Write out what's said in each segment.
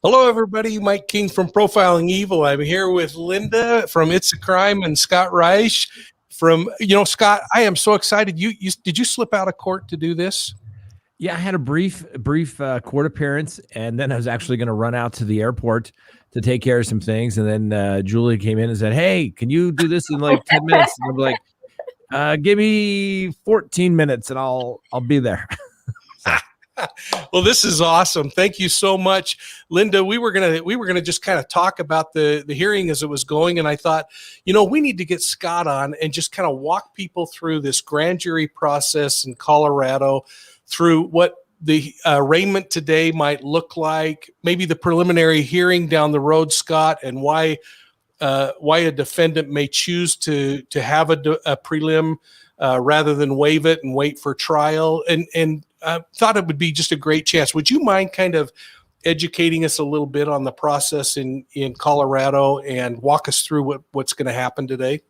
Hello, everybody. Mike King from Profiling Evil. I'm here with Linda from It's a Crime and Scott Reisch from, Scott, I am so excited. Did you slip out of court to do this? Yeah, I had a brief court appearance, and then I was actually going to run out to the airport to take care of some things. And then Julie came in and said, "Hey, can you do this in like 10 minutes?" And I'm like, "Give me 14 minutes and I'll be there." Well, this is awesome. Thank you so much, Linda. We were gonna just kind of talk about the hearing as it was going, and I thought, we need to get Scott on and just kind of walk people through this grand jury process in Colorado, through what the arraignment today might look like, maybe the preliminary hearing down the road, Scott, and why a defendant may choose to have a prelim rather than waive it and wait for trial, and thought it would be just a great chance. Would you mind kind of educating us a little bit on the process in Colorado and walk us through what's going to happen today?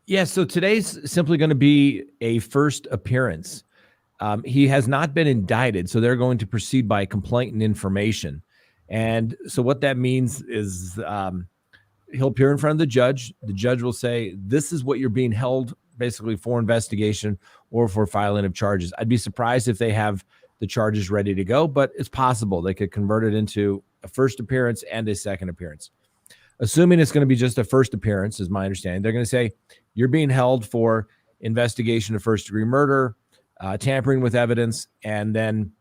Yeah, so today's simply going to be a first appearance. He has not been indicted, so they're going to proceed by complaint and information. And so what that means is he'll appear in front of the judge. The judge will say, "This is what you're being held basically for investigation or for filing of charges." I'd be surprised if they have the charges ready to go, but it's possible they could convert it into a first appearance and a second appearance. Assuming it's going to be just a first appearance, is my understanding, they're going to say, "You're being held for investigation of first-degree murder, tampering with evidence, and then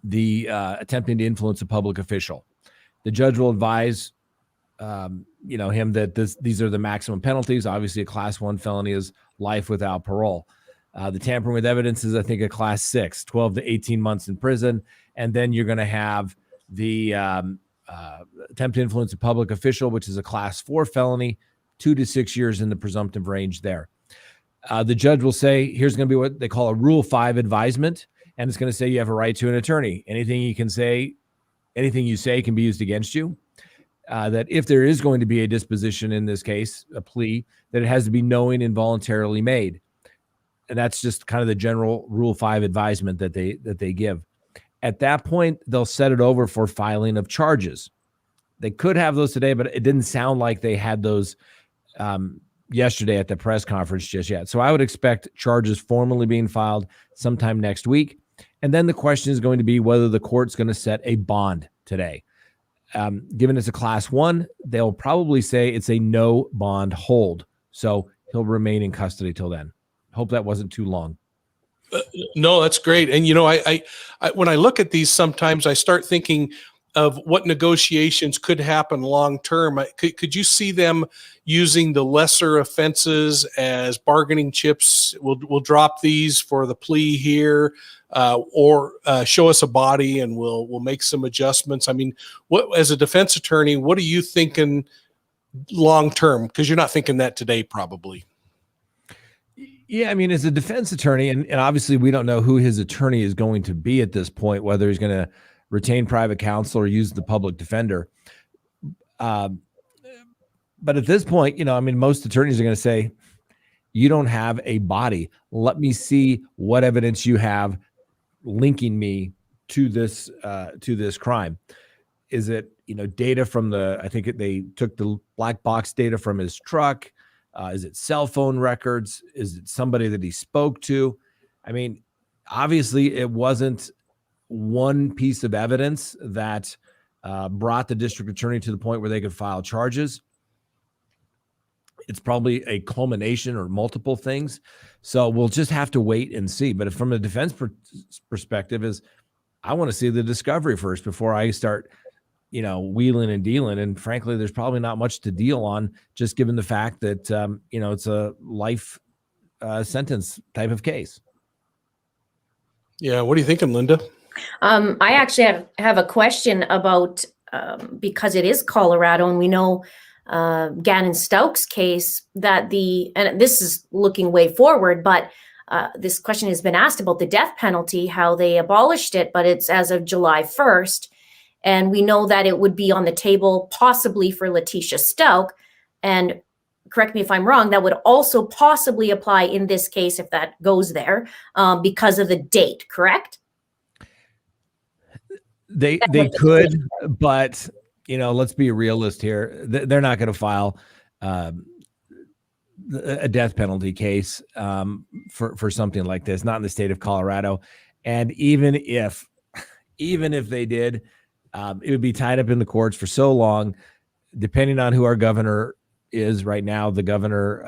the attempting to influence a public official." The judge will advise him that these are the maximum penalties. Obviously, a class 1 felony is life without parole. The tampering with evidence is, I think, a class 6, 12 to 18 months in prison. And then you're going to have the attempt to influence a public official, which is a class 4 felony, 2 to 6 years in the presumptive range there. The judge will say, here's going to be what they call a Rule 5 advisement. And it's going to say you have a right to an attorney. Anything you say can be used against you. That if there is going to be a disposition in this case, a plea, that it has to be knowing and voluntarily made. And that's just kind of the general Rule 5 advisement that they give. At that point, they'll set it over for filing of charges. They could have those today, but it didn't sound like they had those yesterday at the press conference just yet. So I would expect charges formally being filed sometime next week. And then the question is going to be whether the court's going to set a bond today. Given it's a class 1, they'll probably say it's a no bond hold. So he'll remain in custody till then. Hope that wasn't too long. No, that's great. And, I when I look at these, sometimes I start thinking of what negotiations could happen long term. Could you see them using the lesser offenses as bargaining chips? We'll drop these for the plea here, or show us a body and we'll make some adjustments. I mean, as a defense attorney, what are you thinking long term? Because you're not thinking that today, probably. Yeah, I mean, as a defense attorney, and obviously we don't know who his attorney is going to be at this point, whether he's going to retain private counsel or use the public defender. But at this point, most attorneys are going to say, you don't have a body. Let me see what evidence you have linking me to this crime. Is it, data from I think they took the black box data from his truck. Is it cell phone records? Is it somebody that he spoke to? I mean, obviously it wasn't one piece of evidence that brought the district attorney to the point where they could file charges. It's probably a culmination or multiple things. So we'll just have to wait and see. But from a defense perspective is, I want to see the discovery first before I start, wheeling and dealing. And frankly, there's probably not much to deal on, just given the fact that, it's a life sentence type of case. Yeah. What are you thinking, Linda? I actually have a question about, because it is Colorado and we know Gannon Stokes case that and this is looking way forward, but this question has been asked about the death penalty, how they abolished it, but it's as of July 1st. And we know that it would be on the table possibly for Letitia Stokes. And correct me if I'm wrong, that would also possibly apply in this case if that goes there because of the date, correct? They could, but let's be a realist here. They're not going to file a death penalty case for something like this, not in the state of Colorado. And even if they did, it would be tied up in the courts for so long, depending on who our governor is right now. The governor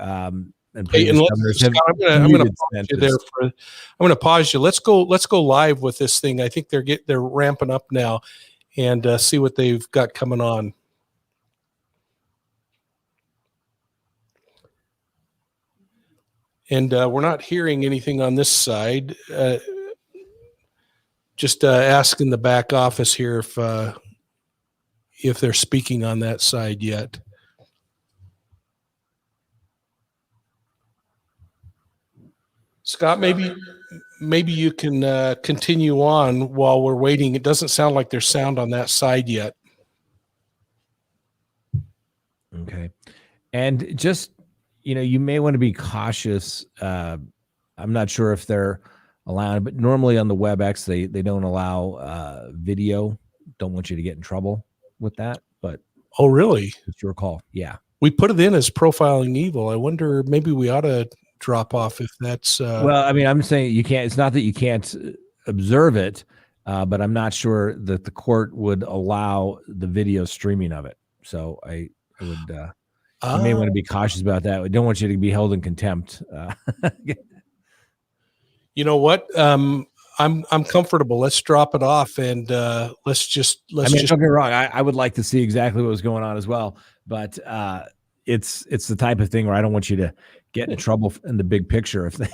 and previous governors have. Scott, I'm going to pause you there I'm going to pause you. Let's go live with this thing. I think they're ramping up now, and see what they've got coming on. And we're not hearing anything on this side. Just ask in the back office here if they're speaking on that side yet. Scott, maybe you can continue on while we're waiting. It doesn't sound like there's sound on that side yet. Okay. And just, you may want to be cautious. I'm not sure if they're allowed, but normally on the WebEx, they don't allow video. Don't want you to get in trouble with that. But oh, really? It's your call. Yeah. We put it in as profiling evil. I wonder, maybe we ought to drop off if that's well, I mean, I'm saying you can't. It's not that you can't observe it, but I'm not sure that the court would allow the video streaming of it. So I would. You may want to be cautious about that. We don't want you to be held in contempt. You know what? I'm comfortable. Let's drop it off and let's just. Don't get me wrong. I would like to see exactly what was going on as well, but it's the type of thing where I don't want you to get in trouble in the big picture of things.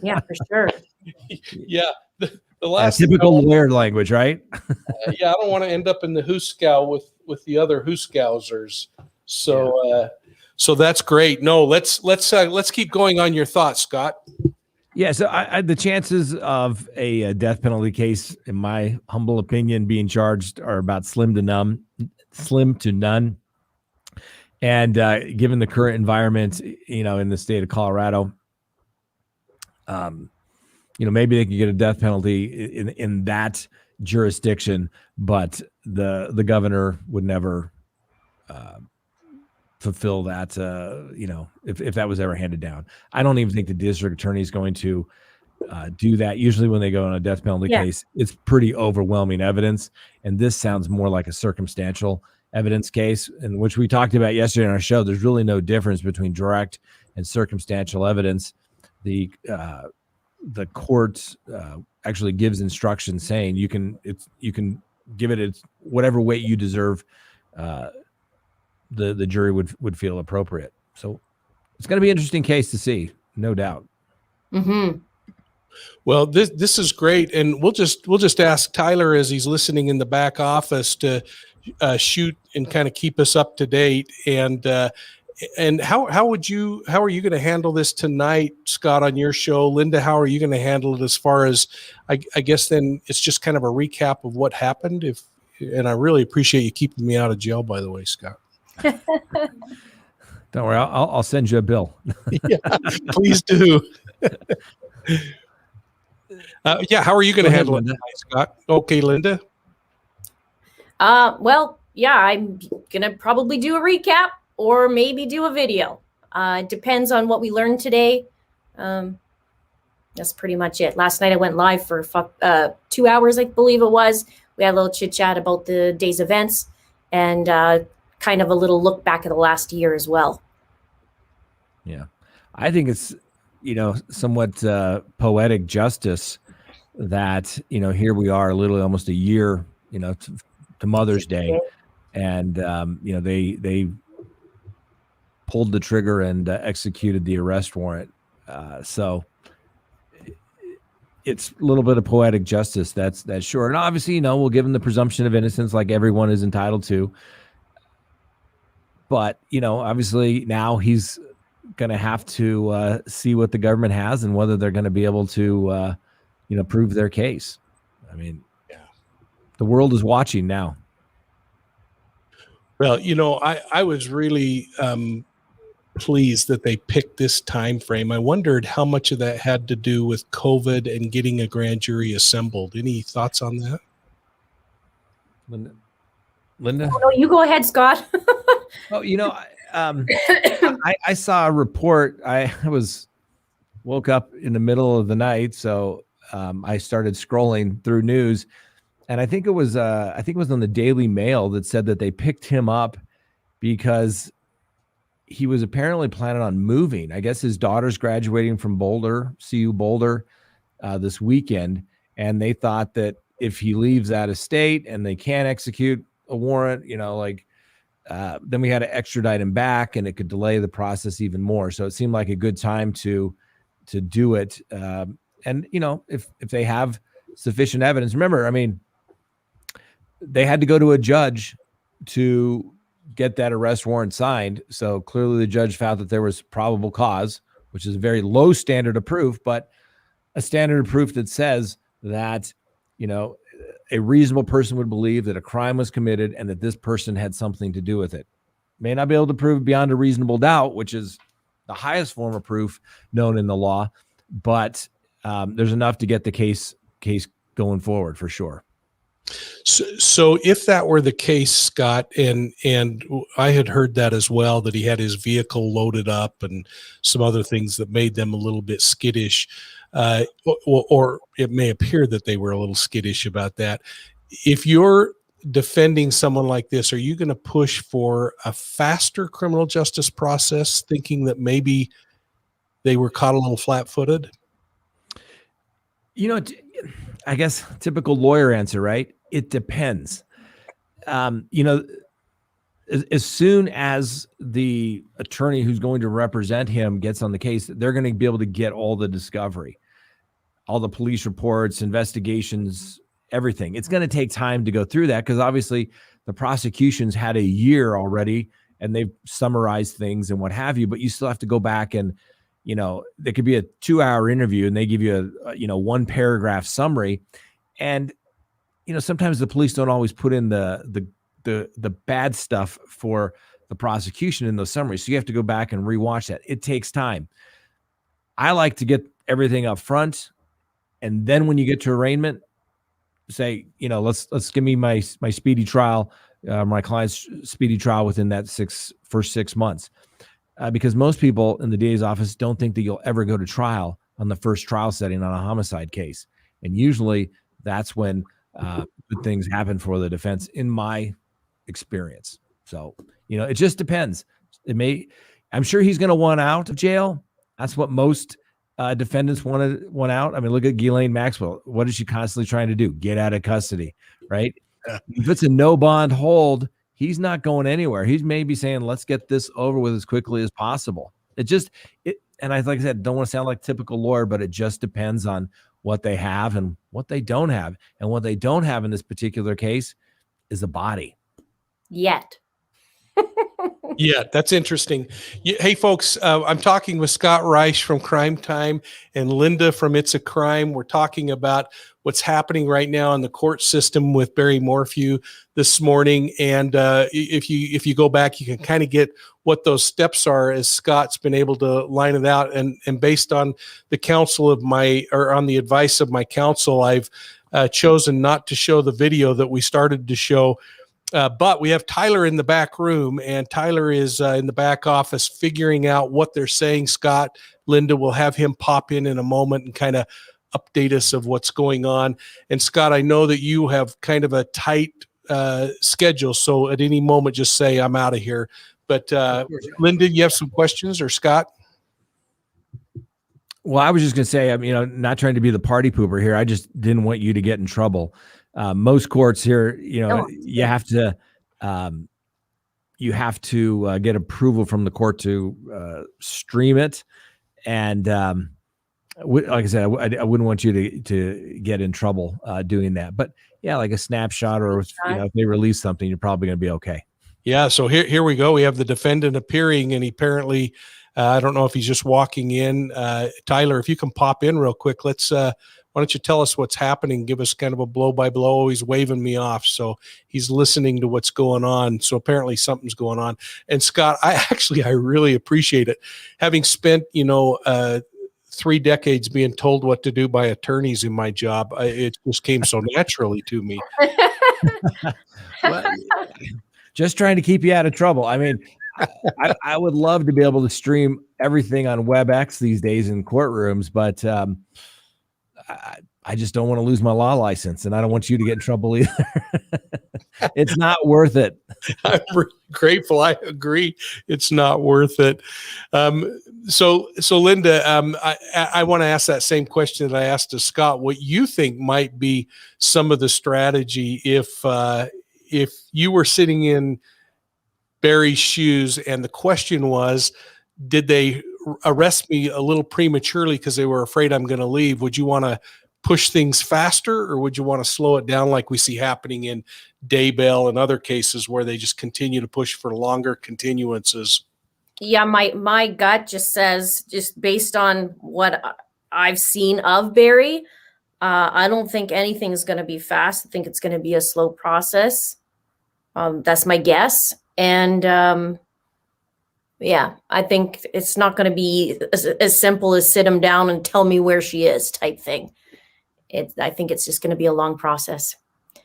Yeah, for sure. Yeah. The last typical lawyer language, right? Yeah, I don't want to end up in the Hooskow with the other Hooskousers. So so that's great. No, let's keep going on your thoughts, Scott. Yeah, so the chances of a death penalty case, in my humble opinion, being charged are about slim to none. And given the current environment, in the state of Colorado, maybe they could get a death penalty in that jurisdiction, but the governor would never fulfill that, if that was ever handed down. I don't even think the district attorney is going to do that. Usually when they go on a death penalty case, it's pretty overwhelming evidence. And this sounds more like a circumstantial evidence case, in which we talked about yesterday on our show. There's really no difference between direct and circumstantial evidence. The court actually gives instructions saying you can give it whatever weight you deserve. The jury would feel appropriate. So it's going to be an interesting case to see, no doubt. Mm-hmm. Well, this is great, and we'll just ask Tyler as he's listening in the back office to shoot and kind of keep us up to date. And how are you going to handle this tonight, Scott, on your show? Linda, how are you going to handle it as far as I guess then it's just kind of a recap of what happened? And I really appreciate you keeping me out of jail, by the way, Scott. Don't worry, I'll send you a bill. Yeah, please do. How are you going to handle it tonight, Scott? Okay, Linda. Well, yeah, I'm gonna probably do a recap or maybe do a video. It depends on what we learned today. That's pretty much it. Last night I went live for 2 hours, I believe it was. We had a little chit chat about the day's events and kind of a little look back at the last year as well. Yeah, I think it's somewhat poetic justice that here we are, literally almost a year to Mother's Day, and they pulled the trigger and executed the arrest warrant. So it's a little bit of poetic justice. That's sure. And obviously, we'll give him the presumption of innocence like everyone is entitled to. But, obviously now he's going to have to see what the government has and whether they're going to be able to, prove their case. I mean, the world is watching now. Well, I was really pleased that they picked this time frame. I wondered how much of that had to do with COVID and getting a grand jury assembled. Any thoughts on that? Linda? Oh, no, you go ahead, Scott. Oh, I saw a report. I woke up in the middle of the night, so I started scrolling through news, and I think it was on the Daily Mail that said that they picked him up because he was apparently planning on moving. I guess his daughter's graduating from CU Boulder, this weekend, and they thought that if he leaves out of state and they can't execute a warrant, then we had to extradite him back, and it could delay the process even more. So it seemed like a good time to do it. And if they have sufficient evidence, remember, I mean, they had to go to a judge to get that arrest warrant signed. So clearly the judge found that there was probable cause, which is a very low standard of proof, but a standard of proof that says that, a reasonable person would believe that a crime was committed and that this person had something to do with it. May not be able to prove beyond a reasonable doubt, which is the highest form of proof known in the law, but there's enough to get the case going forward for sure. So if that were the case, Scott, and I had heard that as well, that he had his vehicle loaded up and some other things that made them a little bit skittish, or it may appear that they were a little skittish about that. If you're defending someone like this, are you going to push for a faster criminal justice process, thinking that maybe they were caught a little flat-footed? I guess typical lawyer answer, right? It depends. As soon as the attorney who's going to represent him gets on the case, they're going to be able to get all the discovery, all the police reports, investigations, everything. It's going to take time to go through that because obviously the prosecution's had a year already and they've summarized things and what have you, but you still have to go back and, there could be a 2-hour interview and they give you a 1 paragraph summary. And, sometimes the police don't always put in the bad stuff for the prosecution in those summaries. So you have to go back and rewatch that. It takes time. I like to get everything up front. And then when you get to arraignment, say, let's give me my speedy trial, my client's speedy trial within that first 6 months. Because most people in the DA's office don't think that you'll ever go to trial on the first trial setting on a homicide case. And usually that's when good things happen for the defense, in my experience. So, it just depends. I'm sure he's going to want out of jail. That's what most defendants want out. I mean, look at Ghislaine Maxwell. What is she constantly trying to do? Get out of custody, right? If it's a no bond hold, he's not going anywhere. He's maybe saying, let's get this over with as quickly as possible. And like I said, don't want to sound like a typical lawyer, but it just depends on what they have and what they don't have. And what they don't have in this particular case is a body. Yet. Yeah, that's interesting. Hey, folks, I'm talking with Scott Reisch from Crime Time and Linda from It's a Crime. We're talking about what's happening right now in the court system with Barry Morphew this morning. And if you go back, you can kind of get what those steps are as Scott's been able to line it out. And based on the on the advice of my counsel, I've chosen not to show the video that we started to show. But we have Tyler in the back room, and Tyler is in the back office figuring out what they're saying. Scott, Linda will have him pop in a moment and kind of update us of what's going on. And Scott, I know that you have kind of a tight schedule, so at any moment, just say, I'm out of here. But Linda, you have some questions, or Scott? Well, I was just going to say, I'm not trying to be the party pooper here. I just didn't want you to get in trouble. Most courts here, you have to get approval from the court to stream it. And like I said, I wouldn't want you to get in trouble doing that. But yeah, like a snapshot or if they release something, you're probably going to be okay. Yeah. So here we go. We have the defendant appearing, and he apparently, I don't know if he's just walking in. Tyler, if you can pop in real quick, why don't you tell us what's happening? Give us kind of a blow by blow. He's waving me off, so he's listening to what's going on. So apparently something's going on. And Scott, I really appreciate it. Having spent, 3 decades being told what to do by attorneys in my job. It just came so naturally to me. Well, just trying to keep you out of trouble. I mean, I would love to be able to stream everything on WebEx these days in courtrooms, but I just don't want to lose my law license, and I don't want you to get in trouble either. It's not worth it. I'm really grateful. I agree. It's not worth it. So Linda, I want to ask that same question that I asked to Scott. What you think might be some of the strategy if you were sitting in Barry's shoes and the question was, did they arrest me a little prematurely because they were afraid I'm going to leave? Would you want to push things faster, or would you want to slow it down like we see happening in Daybell and other cases where they just continue to push for longer continuances? Yeah, my gut just says, just based on what I've seen of Barry, I don't think anything's going to be fast. I think it's going to be a slow process. That's my guess. And yeah, I think it's not going to be as simple as sit him down and tell me where she is type thing. I think it's just going to be a long process.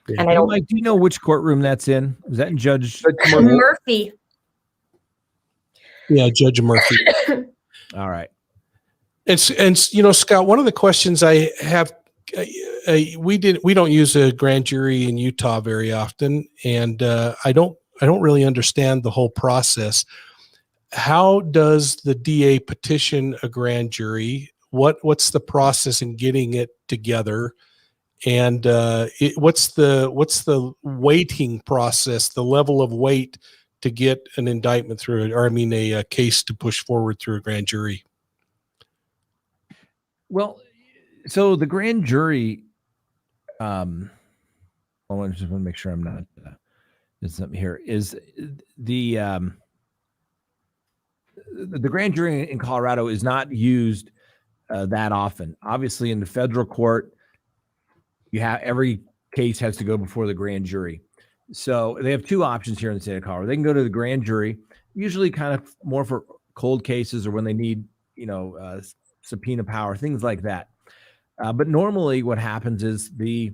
Yeah. And I don't. Mike, do you know which courtroom that's in? Was that in Judge Murphy? Yeah, Judge Murphy. All right. And you know, Scott, one of the questions I have, we don't use a grand jury in Utah very often, and I don't really understand the whole process. How does the DA petition a grand jury? What's the process in getting it together? And what's the weighting process, the level of weight to get an indictment through it, or I mean a case to push forward through a grand jury? Well, so the grand jury, I just want to make sure I'm not there's something here, is the grand jury in Colorado is not used that often. Obviously, in the federal court, every case has to go before the grand jury. So they have two options here in the state of Colorado. They can go to the grand jury, usually kind of more for cold cases or when they need, subpoena power, things like that. But normally what happens is the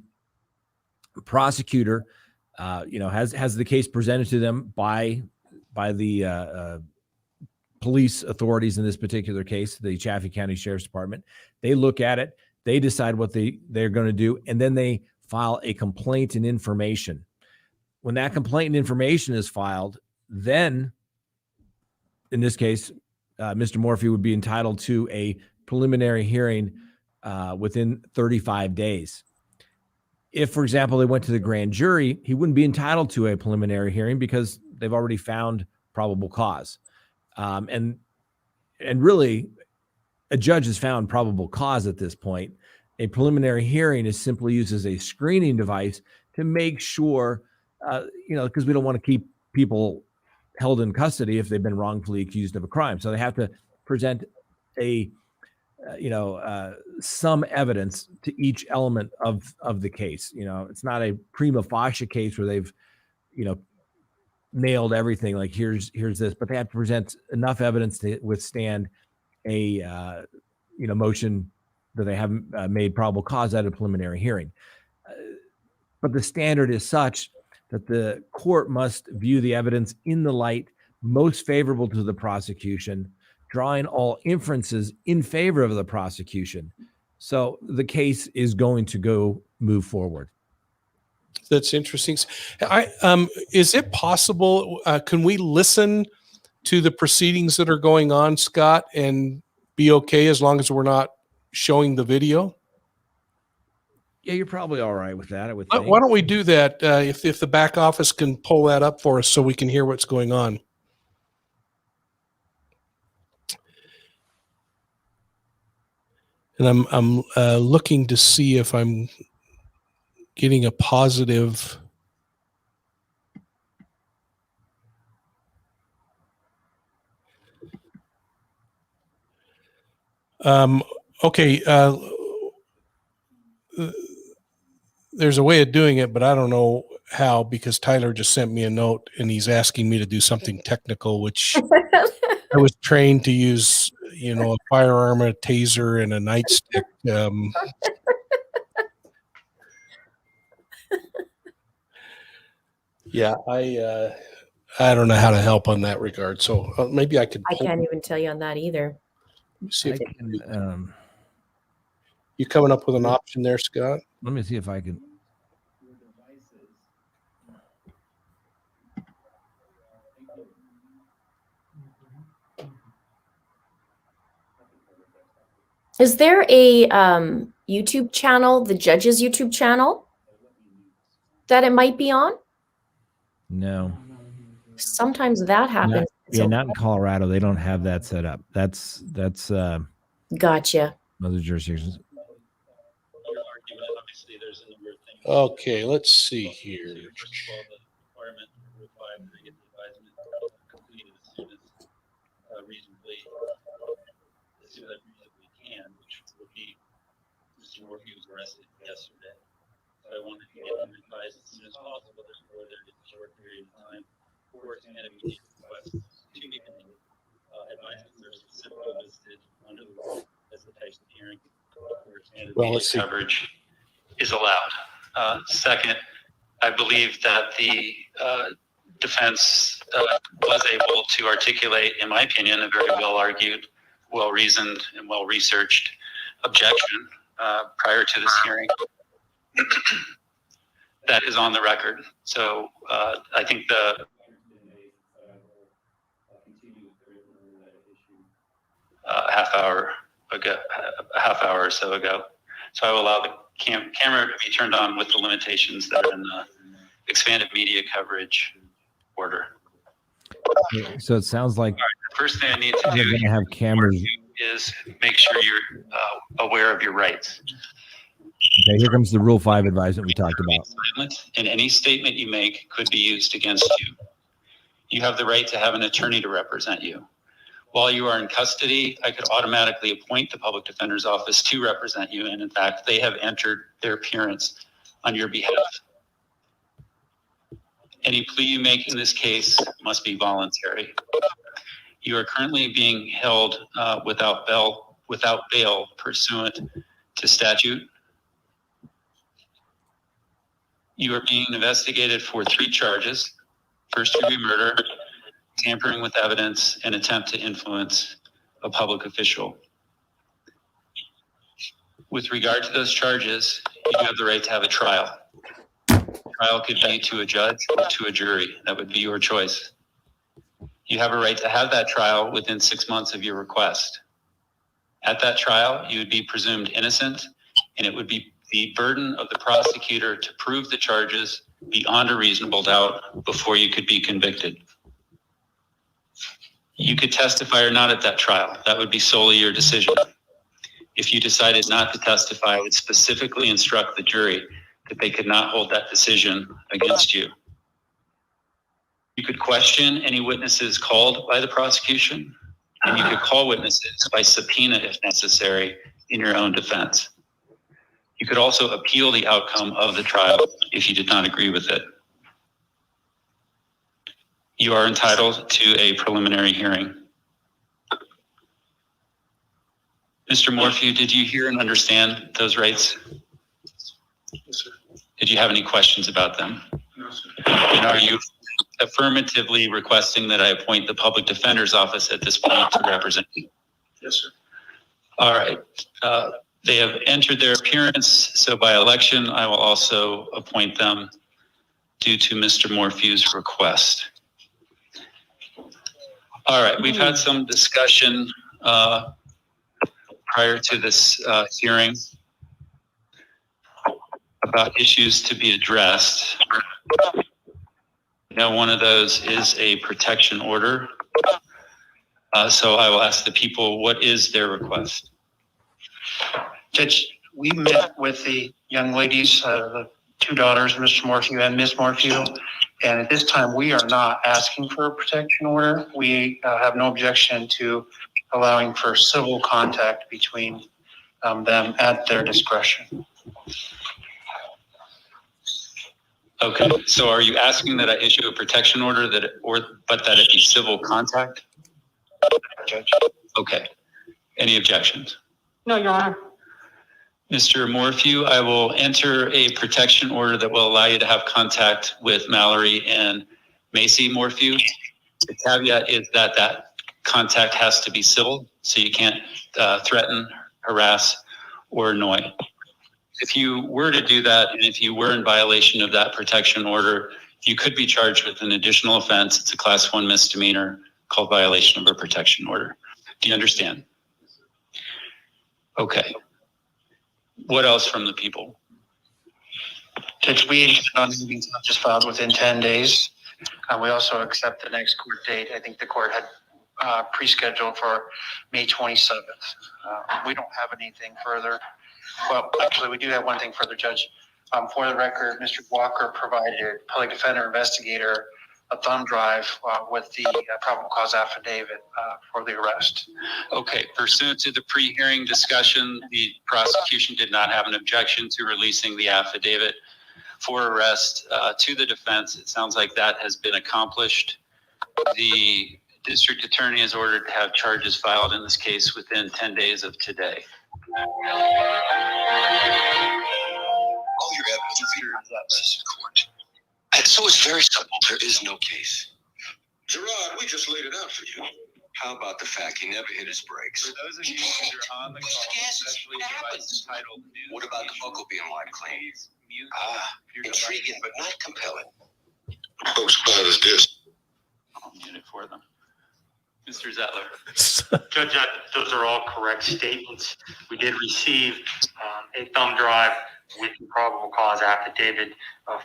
prosecutor, has the case presented to them by the police authorities in this particular case, the Chaffee County Sheriff's Department. They look at it, they decide what they're going to do, and then they file a complaint and information. When that complaint and information is filed, then in this case, Mr. Morphew would be entitled to a preliminary hearing within 35 days. If, for example, they went to the grand jury, he wouldn't be entitled to a preliminary hearing because they've already found probable cause. And really, a judge has found probable cause at this point. A preliminary hearing is simply used as a screening device to make sure, because we don't want to keep people held in custody if they've been wrongfully accused of a crime. So they have to present some evidence to each element of the case. It's not a prima facie case where they've, nailed everything. Like here's this, but they have to present enough evidence to withstand a, motion that they haven't made probable cause at a preliminary hearing. But the standard is such that the court must view the evidence in the light most favorable to the prosecution, drawing all inferences in favor of the prosecution. So the case is going to move forward. That's interesting. Is it possible? Can we listen to the proceedings that are going on, Scott, and be okay as long as we're not showing the video? Yeah, you're probably all right with that, I would think. Why don't we do that? If the back office can pull that up for us so we can hear what's going on. And I'm looking to see if I'm getting a positive. Okay. There's a way of doing it, but I don't know how, because Tyler just sent me a note and he's asking me to do something technical, which I was trained to use a firearm, a taser, and a nightstick. Yeah, I don't know how to help on that regard. So maybe I could. I can't even tell you on that either. See if I can, you coming up with an option there, Scott? let me see if I can. Is there a YouTube channel, the judge's YouTube channel, that it might be on? No. Sometimes that happens. Not in Colorado. They don't have that set up. That's Gotcha. other jurisdictions. Okay, let's see here. Mr. Morphew was arrested yesterday. So I wanted to get him advised as soon as possible. Therefore, there is a short period of time for expanded media requests to be made. Advisements are specifically listed under the rule as the types of hearing where expanded media coverage is allowed. Second, I believe that the defense was able to articulate, in my opinion, a very well argued, well reasoned, and well researched objection prior to this hearing that is on the record. So I think the half hour or so ago. So I will allow the camera to be turned on with the limitations that are in the expanded media coverage order. So it sounds like the first thing I need to do you're going to have cameras. Is make sure you're aware of your rights. Okay, here comes the Rule 5 advisement we talked about. And any statement you make could be used against you. You have the right to have an attorney to represent you. While you are in custody, I could automatically appoint the public defender's office to represent you. And in fact, they have entered their appearance on your behalf. Any plea you make in this case must be voluntary. You are currently being held without bail pursuant to statute. You are being investigated for 3 charges: first-degree murder, tampering with evidence, and attempt to influence a public official. With regard to those charges, you have the right to have a trial. Trial could be to a judge or to a jury. That would be your choice. You have a right to have that trial within 6 months of your request. At that trial, you would be presumed innocent, and it would be the burden of the prosecutor to prove the charges beyond a reasonable doubt before you could be convicted. You could testify or not at that trial. That would be solely your decision. If you decided not to testify, I would specifically instruct the jury that they could not hold that decision against you. You could question any witnesses called by the prosecution, and you could call witnesses by subpoena if necessary in your own defense. You could also appeal the outcome of the trial if you did not agree with it. You are entitled to a preliminary hearing. Mr. Morphew, did you hear and understand those rights? Yes, sir. Did you have any questions about them? No, sir. And are you affirmatively requesting that I appoint the public defender's office at this point to represent you? Yes, sir. All right. They have entered their appearance, so by election, I will also appoint them due to Mr. Morphew's request. All right, we've had some discussion prior to this hearing about issues to be addressed. Now, one of those is a protection order. So I will ask the people, what is their request? Judge, we met with the young ladies, the 2 daughters, Mr. Morphew and Ms. Morphew, and at this time we are not asking for a protection order. We have no objection to allowing for civil contact between them at their discretion. Okay, so are you asking that I issue a protection order but that it be civil contact? Judge. Okay. Any objections? No, Your Honor. Mr. Morphew, I will enter a protection order that will allow you to have contact with Mallory and Macy Morphew. The caveat is that that contact has to be civil, so you can't threaten, harass, or annoy. If you were to do that, and if you were in violation of that protection order, you could be charged with an additional offense. It's a class 1 misdemeanor called violation of a protection order. Do you understand? Okay. What else from the people? Judge, we intend on being just filed within 10 days. We also accept the next court date. I think the court had pre-scheduled for May 27th. We don't have anything further. Well, actually, we do have one thing further, Judge. For the record, Mr. Walker provided public defender investigator a thumb drive with the probable cause affidavit for the arrest. Okay, pursuant to the pre-hearing discussion, the prosecution did not have an objection to releasing the affidavit for arrest to the defense. It sounds like that has been accomplished. The district attorney is ordered to have charges filed in this case within 10 days of today. All your evidence is in court. And so it's very simple. There is no case. Gerard, we just laid it out for you. How about the fact he never hit his brakes? For those of you who are on the call, especially a device entitled News. What about the buckle being wiped clean? Please mute your Intriguing, but not compelling. Whose file is this? I'll mute it for them. Mr. Zettler. Judge, those are all correct statements. We did receive a thumb drive with the probable cause affidavit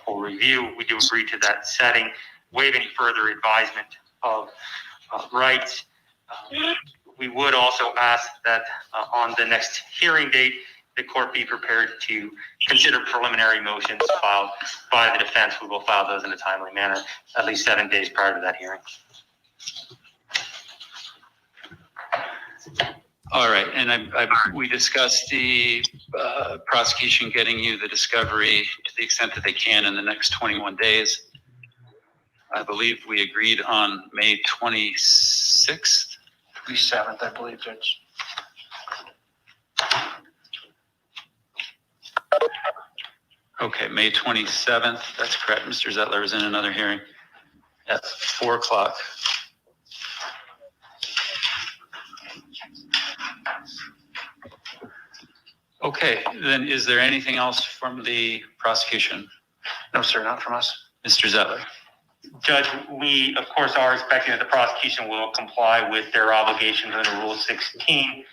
for review. We do agree to that setting. Waive any further advisement of rights. We would also ask that on the next hearing date, the court be prepared to consider preliminary motions filed by the defense. We will file those in a timely manner, at least 7 days prior to that hearing. All right, and we discussed the prosecution getting you the discovery to the extent that they can in the next 21 days. I believe we agreed on May 26th. 27th, I believe, Judge. Okay, May 27th. That's correct. Mr. Zettler is in another hearing at 4 o'clock. Okay, then is there anything else from the prosecution? No, sir, not from us. Mr. Zettler. Judge, we, of course, are expecting that the prosecution will comply with their obligations under Rule 16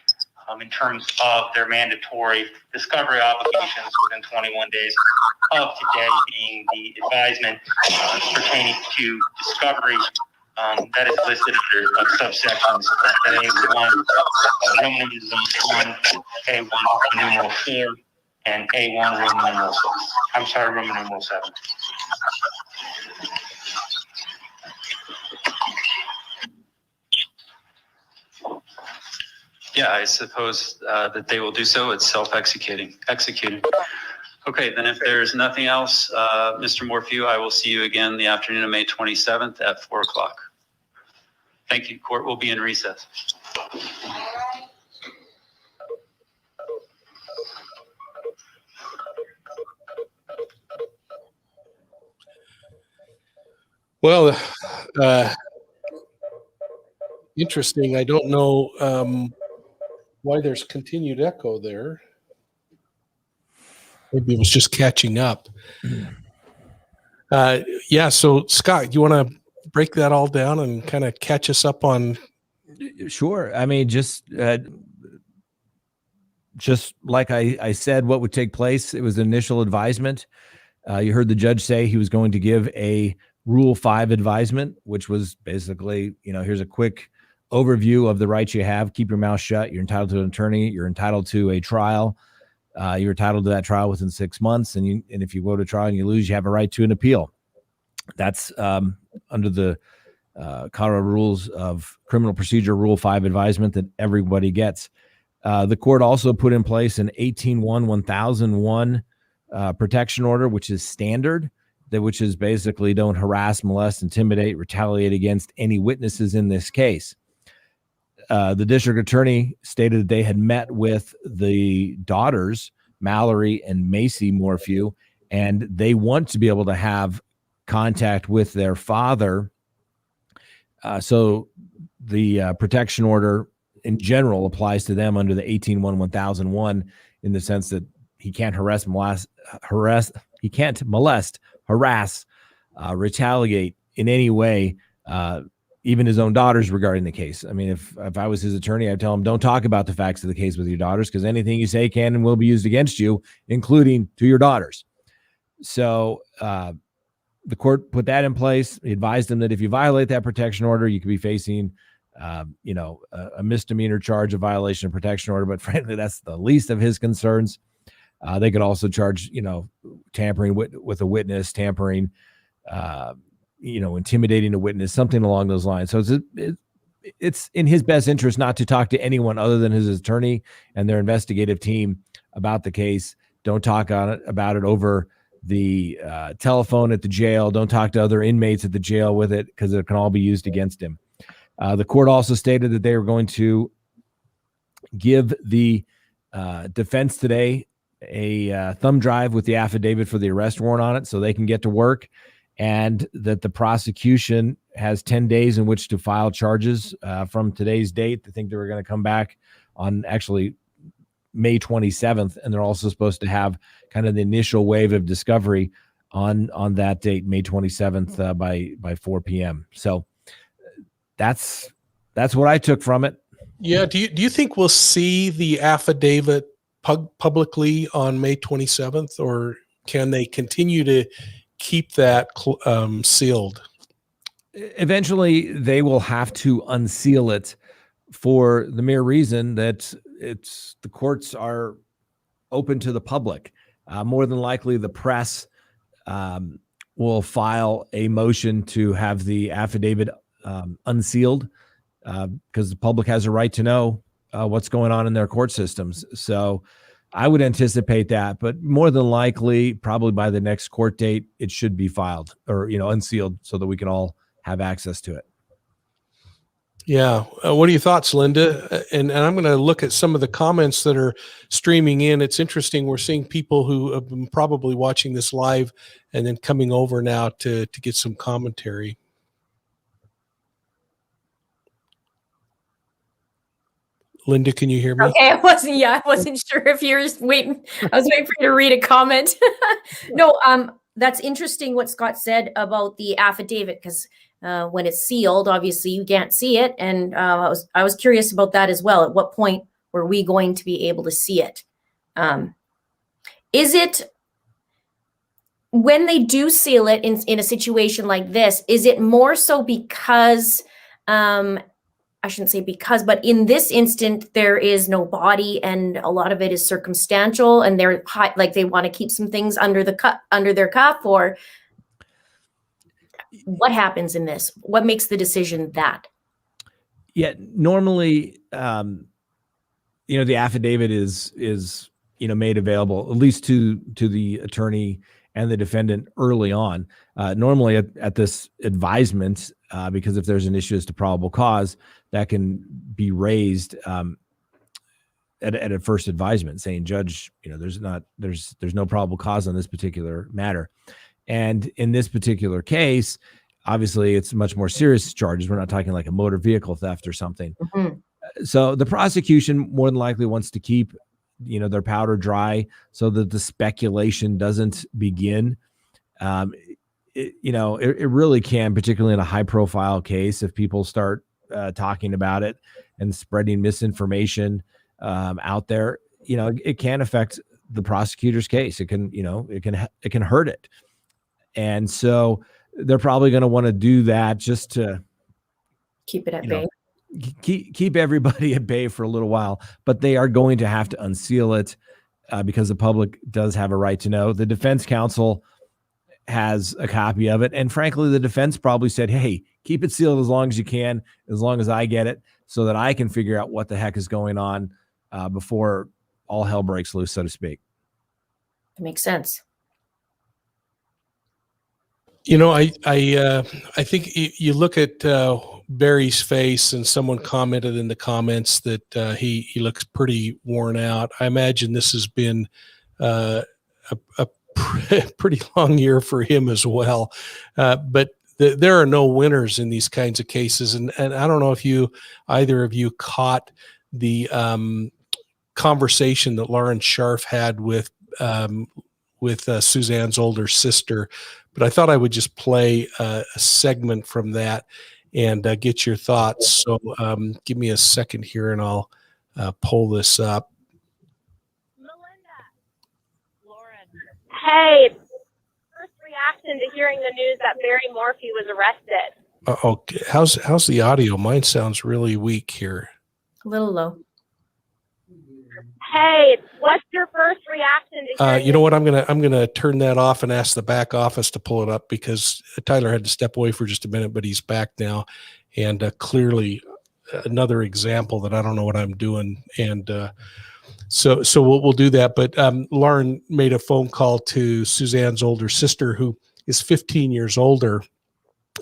in terms of their mandatory discovery obligations within 21 days of today being the advisement pertaining to discovery that is listed under subsections A1, Roman numeral 1, A1, numeral 4, and A1, Roman numeral 6. I'm sorry, Roman numeral 7. Yeah, I suppose that they will do so. It's self-executing. Okay, then if there's nothing else, Mr. Morphew, I will see you again the afternoon of May 27th at 4 o'clock. Thank you. Court will be in recess. Well, interesting. I don't know why there's continued echo there. Maybe it was just catching up. Yeah. So, Scott, you want to break that all down and kind of catch us up on? Sure. I mean, just like I said, what would take place? It was initial advisement. You heard the judge say he was going to give a Rule 5 advisement, which was basically, here's a quick overview of the rights you have. Keep your mouth shut. You're entitled to an attorney. You're entitled to a trial. You're entitled to that trial within 6 months. And if you go to trial and you lose, you have a right to an appeal. That's under the Colorado Rules of Criminal Procedure Rule 5 advisement that everybody gets. The court also put in place an 18-1-1001 protection order, which is standard, which is basically don't harass, molest, intimidate, retaliate against any witnesses in this case. the district attorney stated that they had met with the daughters, Mallory and Macy Morphew, and they want to be able to have contact with their father. So the protection order in general applies to them under the 18-1-1001 in the sense that he can't molest, harass, retaliate in any way, even his own daughters regarding the case. I mean, if I was his attorney, I'd tell him, don't talk about the facts of the case with your daughters, because anything you say can and will be used against you, including to your daughters. So the court put that in place. He advised him that if you violate that protection order, you could be facing, a misdemeanor charge of violation of protection order. But frankly, that's the least of his concerns. They could also charge, tampering with a witness, tampering, intimidating a witness, something along those lines. So it's in his best interest not to talk to anyone other than his attorney and their investigative team about the case. Don't talk about it over the telephone at the jail. Don't talk to other inmates at the jail with it, because it can all be used against him. The court also stated that they were going to give the defense today a thumb drive with the affidavit for the arrest warrant on it so they can get to work, and that the prosecution has 10 days in which to file charges from today's date. I think they were going to come back on actually May 27th, and they're also supposed to have kind of the initial wave of discovery on that date, May 27th, by 4 p.m. So that's what I took from it. Yeah. Do you think we'll see the affidavit publicly on May 27th, or can they continue to keep that sealed? Eventually, they will have to unseal it for the mere reason that the courts are open to the public. More than likely, the press will file a motion to have the affidavit unsealed, because the public has a right to know what's going on in their court systems. So I would anticipate that, but more than likely, probably by the next court date, it should be filed or, unsealed so that we can all have access to it. Yeah. What are your thoughts, Linda? And I'm going to look at some of the comments that are streaming in. It's interesting. We're seeing people who have been probably watching this live and then coming over now to get some commentary. Linda, can you hear me? Okay, I wasn't sure if you're just waiting. I was waiting for you to read a comment. No, that's interesting what Scott said about the affidavit, because when it's sealed, obviously you can't see it. And I was curious about that as well. At what point were we going to be able to see it? Is it when they do seal it in a situation like this, is it more so because I shouldn't say because, but in this instant, there is no body and a lot of it is circumstantial, and they're like they want to keep some things under their cuff, or what happens in this? What makes the decision that? Yeah, normally, the affidavit is made available at least to the attorney and the defendant early on. Normally at this advisement, because if there's an issue as to probable cause, that can be raised at a first advisement, saying, Judge, there's no probable cause on this particular matter. And in this particular case, obviously it's much more serious charges. We're not talking like a motor vehicle theft or something. Mm-hmm. So the prosecution more than likely wants to keep their powder dry so that the speculation doesn't begin. It really can, particularly in a high profile case, if people start talking about it and spreading misinformation out there, it can affect the prosecutor's case. It can hurt it. And so they're probably going to want to do that just to keep it at bay. Keep everybody at bay for a little while, but they are going to have to unseal it because the public does have a right to know. The defense counsel has a copy of it, and frankly, the defense probably said, "Hey, keep it sealed as long as you can, as long as I get it, so that I can figure out what the heck is going on before all hell breaks loose," so to speak. That makes sense. I think you look at Barry's face, and someone commented in the comments that he looks pretty worn out. I imagine this has been a pretty long year for him as well. But there are no winners in these kinds of cases. And I don't know if either of you caught the conversation that Lauren Scharf had with Suzanne's older sister, but I thought I would just play a segment from that and get your thoughts. So give me a second here and I'll pull this up. Hey, first reaction to hearing the news that Barry Morphew was arrested. Okay, how's the audio? Mine sounds really weak here. A little low. Hey, what's your first reaction to hearing you know what? I'm gonna turn that off and ask the back office to pull it up, because Tyler had to step away for just a minute, but he's back now, and clearly another example that I don't know what I'm doing, and so we'll do that. But Lauren made a phone call to Suzanne's older sister, who is 15 years older,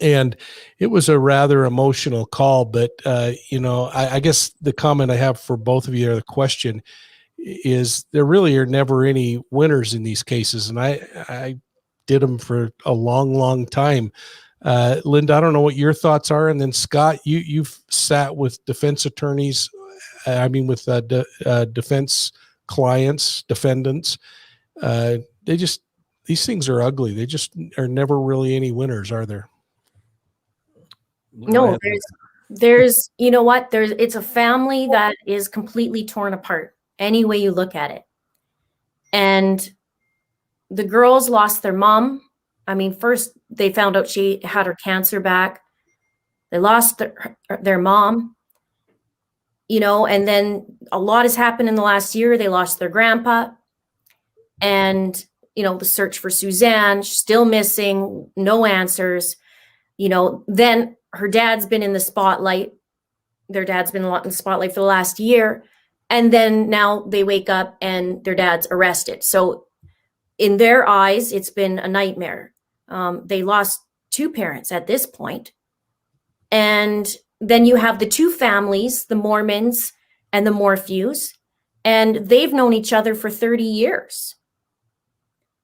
and it was a rather emotional call. But I guess the comment I have for both of you, or the question, is there really are never any winners in these cases, and I did them for a long time. Linda, I don't know what your thoughts are, and then Scott, you've sat with defense attorneys, with defense clients, defendants. These things are ugly. They just are never really any winners, are there? No, there's you know what? It's a family that is completely torn apart, any way you look at it. And the girls lost their mom. First they found out she had her cancer back. They lost their mom, and then a lot has happened in the last year. They lost their grandpa, and, the search for Suzanne, still missing, no answers. Then her dad's been in the spotlight. Their dad's been in the spotlight for the last year. And then now they wake up and their dad's arrested. So in their eyes, it's been a nightmare. They lost two parents at this point. And then you have the two families, the Mormons and the Morphews, and they've known each other for 30 years.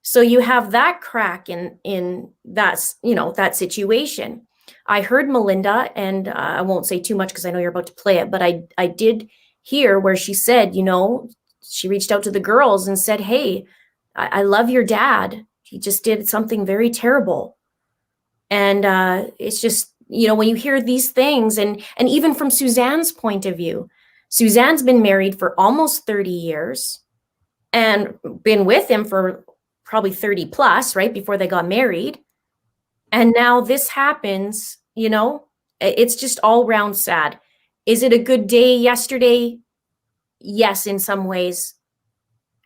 So you have that crack in that situation. I heard Melinda, and I won't say too much because I know you're about to play it, but I did hear where she said, she reached out to the girls and said, hey, I love your dad. He just did something very terrible. And it's just, when you hear these things, and even from Suzanne's point of view, Suzanne's been married for almost 30 years and been with him for probably 30 plus, right, before they got married. And now this happens, it's just all round sad. Is it a good day yesterday? Yes, in some ways,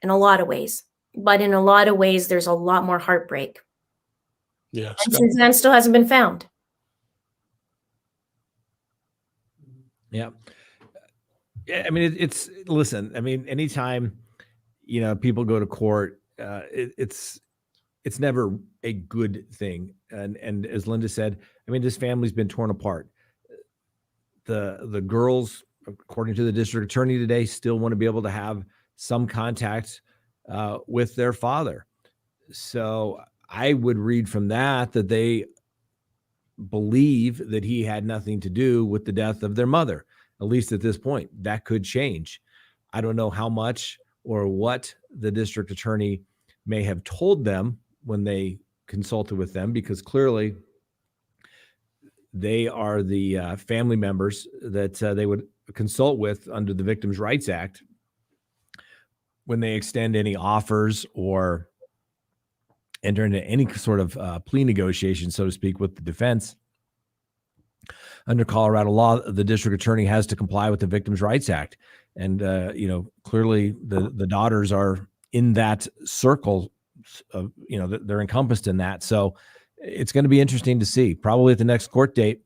in a lot of ways. But in a lot of ways, there's a lot more heartbreak. Yeah. And Suzanne still hasn't been found. Yeah. Listen, anytime, people go to court, it's never a good thing. And as Linda said, this family's been torn apart. The girls, according to the district attorney today, still want to be able to have some contact with their father. So I would read from that they believe that he had nothing to do with the death of their mother, at least at this point. That could change. I don't know how much or what the district attorney may have told them when they consulted with them, because clearly they are the family members that they would consult with under the Victims' Rights Act when they extend any offers or enter into any sort of plea negotiation, so to speak, with the defense. Under Colorado law, the district attorney has to comply with the Victims' Rights Act. And, clearly the daughters are in that circle of, they're encompassed in that. So it's going to be interesting to see, probably at the next court date,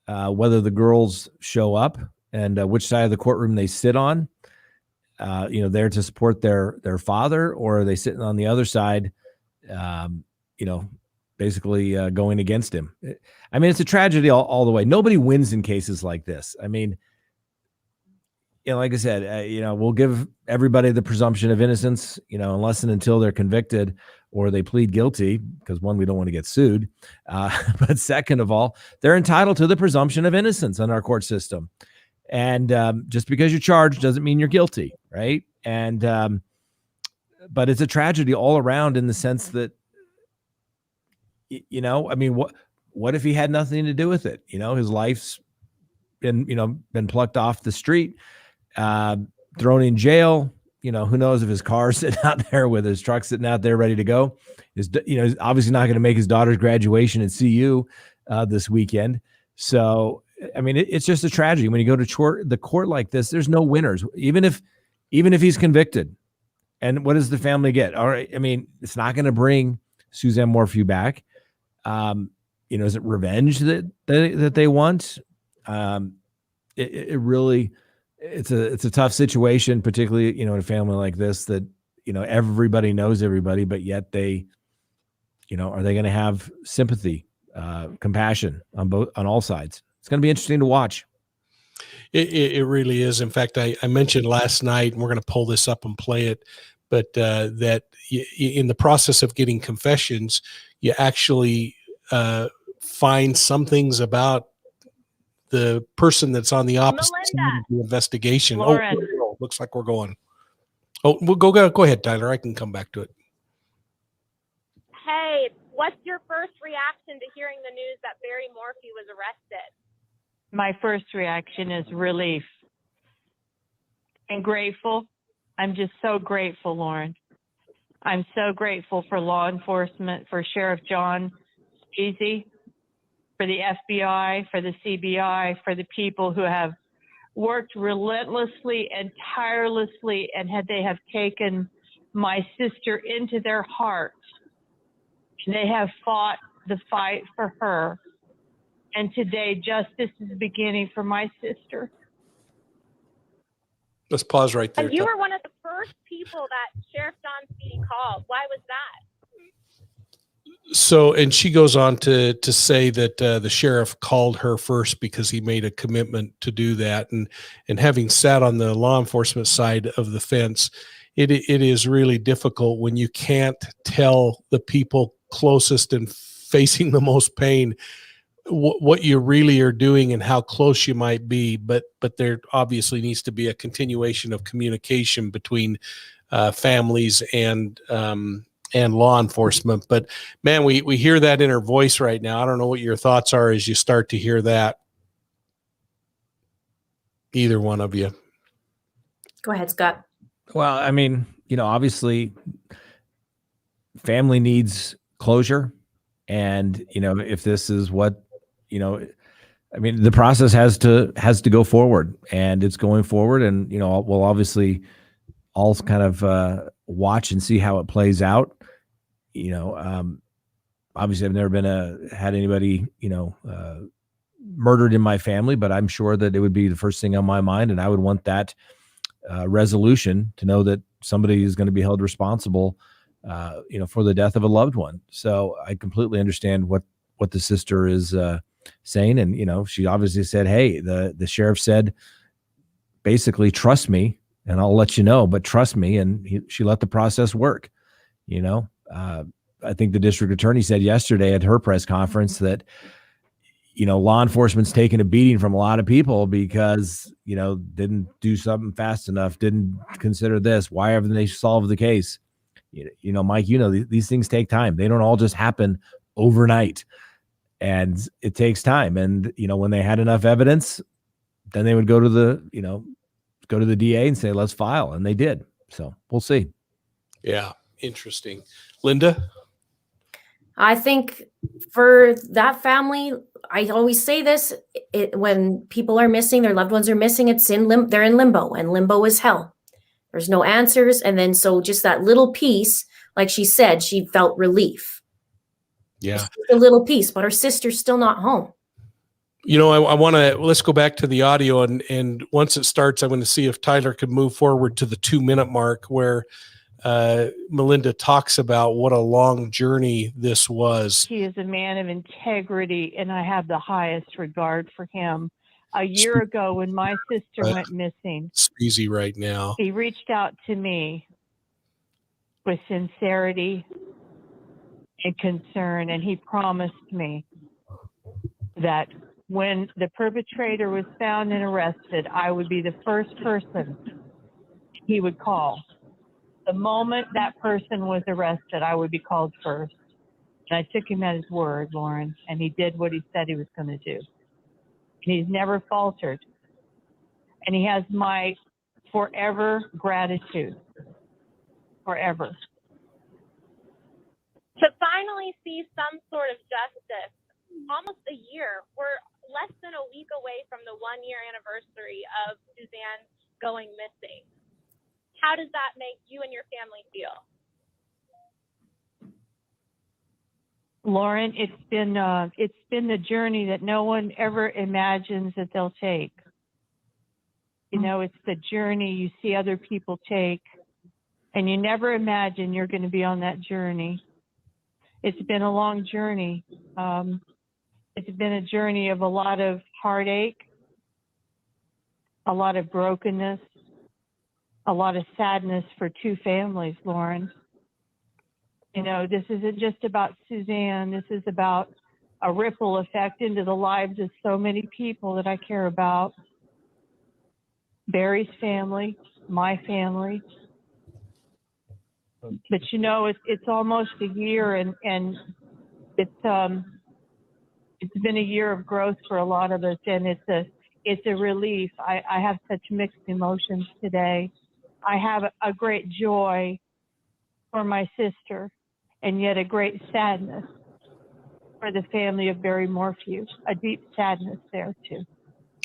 whether the girls show up and which side of the courtroom they sit on, there to support their father, or are they sitting on the other side, basically going against him. I mean, it's a tragedy all the way. Nobody wins in cases like this. I mean, like I said, we'll give everybody the presumption of innocence, unless and until they're convicted or they plead guilty, because one, we don't want to get sued. But second of all, they're entitled to the presumption of innocence in our court system. And just because you're charged doesn't mean you're guilty, right? And but it's a tragedy all around in the sense that, I mean, what if he had nothing to do with it? His life's been plucked off the street, thrown in jail. Who knows if his car's sitting out there with his truck sitting out there ready to go. He's obviously not going to make his daughter's graduation at CU this weekend. So, I mean, it's just a tragedy. When you go to the court like this, there's no winners, even if he's convicted. And what does the family get? All right. I mean, it's not going to bring Suzanne Morphew back. Is it revenge that they want? It really, it's a tough situation, particularly, in a family like this that, everybody knows everybody, but yet they, are they going to have sympathy, compassion on all sides? It's going to be interesting to watch. It really is. In fact, I mentioned last night, and we're going to pull this up and play it, but that in the process of getting confessions, you actually find some things about the person that's on the opposite side of the investigation. Lauren. Oh, looks like we're going. Oh, we'll go ahead, Tyler. I can come back to it. Hey, what's your first reaction to hearing the news that Barry Morphew was arrested? My first reaction is relief and grateful. I'm just so grateful, Lauren. I'm so grateful for law enforcement, for Sheriff John Speasy, for the FBI, for the CBI, for the people who have worked relentlessly and tirelessly, and they have taken my sister into their hearts. They have fought the fight for her. And today, justice is beginning for my sister. Let's pause right there. And you were one of the first people that Sheriff John Speedy called. Why was that? So, and she goes on to say that the sheriff called her first because he made a commitment to do that. And having sat on the law enforcement side of the fence, it is really difficult when you can't tell the people closest and facing the most pain what you really are doing and how close you might be. But there obviously needs to be a continuation of communication between families and law enforcement. But man, we hear that in her voice right now. I don't know what your thoughts are as you start to hear that. Either one of you. Go ahead, Scott. Well, I mean, obviously family needs closure. And, if this is what, I mean, the process has to go forward, and it's going forward. And, we'll obviously all kind of watch and see how it plays out. Obviously I've never had anybody, murdered in my family, but I'm sure that it would be the first thing on my mind. And I would want that resolution to know that somebody is going to be held responsible, for the death of a loved one. So I completely understand what the sister is saying. And, she obviously said, hey, the sheriff said, basically, trust me and I'll let you know, but trust me. And she let the process work. I think the district attorney said yesterday at her press conference that, law enforcement's taking a beating from a lot of people because, didn't do something fast enough, didn't consider this. Why haven't they solved the case? Mike, these things take time. They don't all just happen overnight, and it takes time. And, when they had enough evidence, then they would go to the DA and say, let's file. And they did. So we'll see. Yeah. Interesting. Linda? I think for that family, I always say this, when people are missing, their loved ones are missing, they're in limbo, and limbo is hell. There's no answers. And then, so just that little piece, like she said, she felt relief. Yeah. Just a little piece, but her sister's still not home. I want to, let's go back to the audio, and once it starts, I'm going to see if Tyler could move forward to the 2-minute mark where Melinda talks about what a long journey this was. He is a man of integrity, and I have the highest regard for him. A year ago, when my sister went missing, Speezy right now. he reached out to me with sincerity and concern, and he promised me that when the perpetrator was found and arrested, I would be the first person he would call. The moment that person was arrested, I would be called first. And I took him at his word, Lauren, and he did what he said he was going to do. And he's never faltered. And he has my forever gratitude. Forever. To finally see some sort of justice, almost a year. We're less than a week away from the 1-year anniversary of Suzanne going missing. How does that make you and your family feel? Lauren, it's been the journey that no one ever imagines that they'll take. You know, it's the journey you see other people take, and you never imagine you're going to be on that journey. It's been a long journey. It's been a journey of a lot of heartache, a lot of brokenness, a lot of sadness for two families, Lauren. You know, this isn't just about Suzanne. This is about a ripple effect into the lives of so many people that I care about. Barry's family, my family. But you know, it's almost a year, and it's been a year of growth for a lot of us, and it's a relief. I have such mixed emotions today. I have a great joy for my sister, and yet a great sadness for the family of Barry Morphew. A deep sadness there too.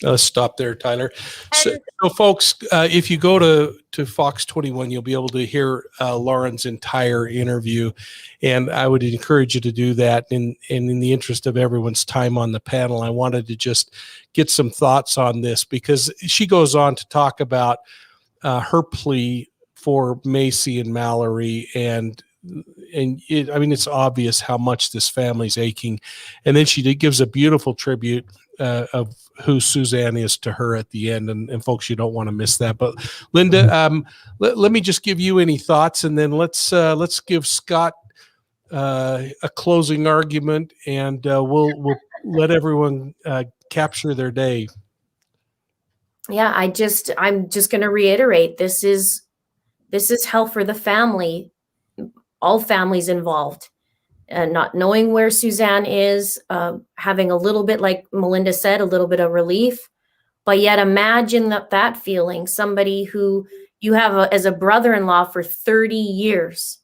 Let's stop there, Tyler. So folks, if you go to Fox 21, you'll be able to hear Lauren's entire interview. And I would encourage you to do that. And in the interest of everyone's time on the panel, I wanted to just get some thoughts on this, because she goes on to talk about her plea for Macy and Mallory, and I mean, it's obvious how much this family's aching. And then she gives a beautiful tribute of who Suzanne is to her at the end. And folks, you don't want to miss that. But Linda, let me just give you any thoughts, and then let's give Scott a closing argument, and we'll let everyone capture their day. Yeah, I'm just going to reiterate, this is hell for the family, all families involved, and not knowing where Suzanne is, having a little bit, like Melinda said, a little bit of relief, but yet imagine that feeling, somebody who you have as a brother-in-law for 30 years.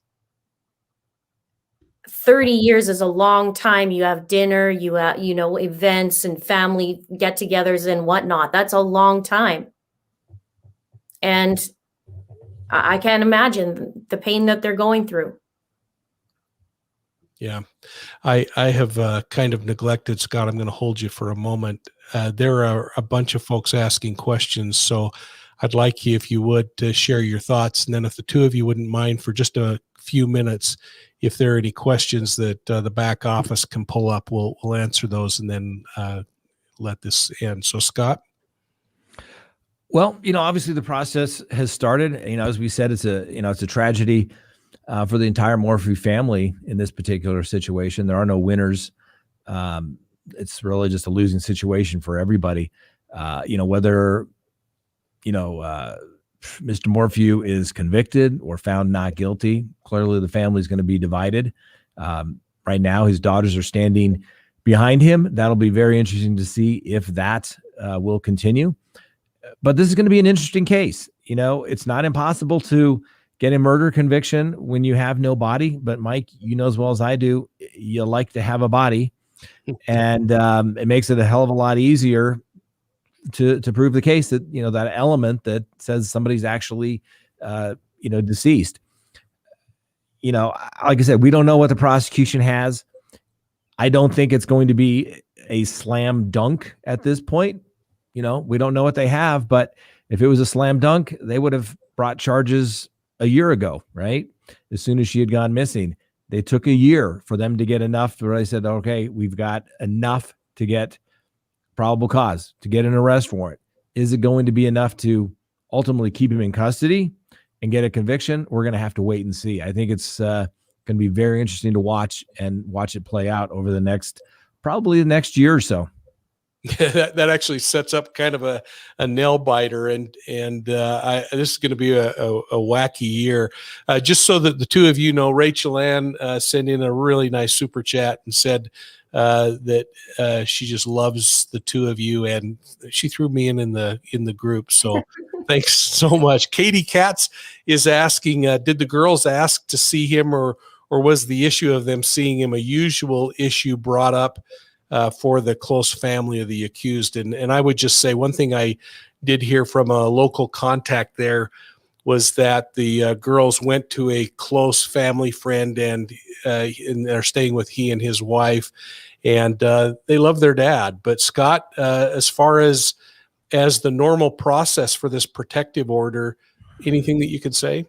30 years is a long time. You have dinner, you have, events and family get-togethers and whatnot. That's a long time. And I can't imagine the pain that they're going through. Yeah, I have kind of neglected, Scott. I'm going to hold you for a moment. There are a bunch of folks asking questions, so I'd like you, if you would, to share your thoughts. And then if the two of you wouldn't mind for just a few minutes, if there are any questions that the back office can pull up, we'll answer those and then let this end. So, Scott? Well, obviously the process has started. As we said, it's a tragedy for the entire Morphew family in this particular situation. There are no winners. It's really just a losing situation for everybody. Whether Mr. Morphew is convicted or found not guilty, clearly the family is going to be divided. Right now, his daughters are standing behind him. That'll be very interesting to see if that will continue. But this is going to be an interesting case. It's not impossible to get a murder conviction when you have no body. But Mike, you know as well as I do, you like to have a body, and it makes it a hell of a lot easier to prove the case that, that element that says somebody's actually, deceased. Like I said, we don't know what the prosecution has. I don't think it's going to be a slam dunk at this point. We don't know what they have, but if it was a slam dunk, they would have brought charges a year ago, right? As soon as she had gone missing, they took a year for them to get enough where they said, okay, we've got enough to get probable cause, to get an arrest warrant. Is it going to be enough to ultimately keep him in custody and get a conviction? We're going to have to wait and see. I think it's going to be very interesting to watch it play out over probably the next year or so. That actually sets up kind of a nail biter, and this is going to be a wacky year. Just so that the two of you know, Rachel Ann sent in a really nice super chat and said that she just loves the two of you, and she threw me in the group. So thanks so much. Katie Katz is asking, did the girls ask to see him, or was the issue of them seeing him a usual issue brought up for the close family of the accused? And I would just say one thing I did hear from a local contact there was that the girls went to a close family friend and they're staying with he and his wife, and they love their dad. But Scott, as far as the normal process for this protective order, anything that you could say?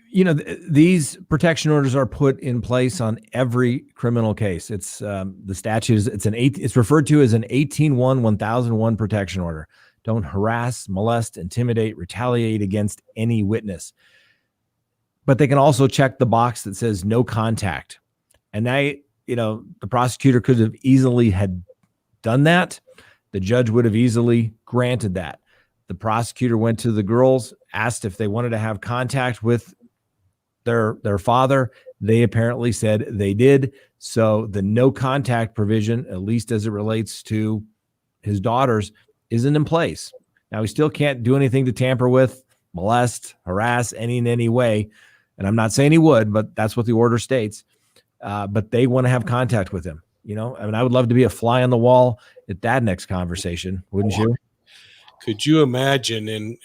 You know, these protection orders are put in place on every criminal case. It's the statute is it's referred to as an 18-1001 protection order. Don't harass, molest, intimidate, retaliate against any witness. But they can also check the box that says no contact. And the prosecutor could have easily had done that. The judge would have easily granted that. The prosecutor went to the girls, asked if they wanted to have contact with their father. They apparently said they did. So the no contact provision, at least as it relates to his daughters, isn't in place. Now, he still can't do anything to tamper with, molest, harass in any way. And I'm not saying he would, but that's what the order states. But they want to have contact with him. I would love to be a fly on the wall at that next conversation, wouldn't you? Could you imagine? And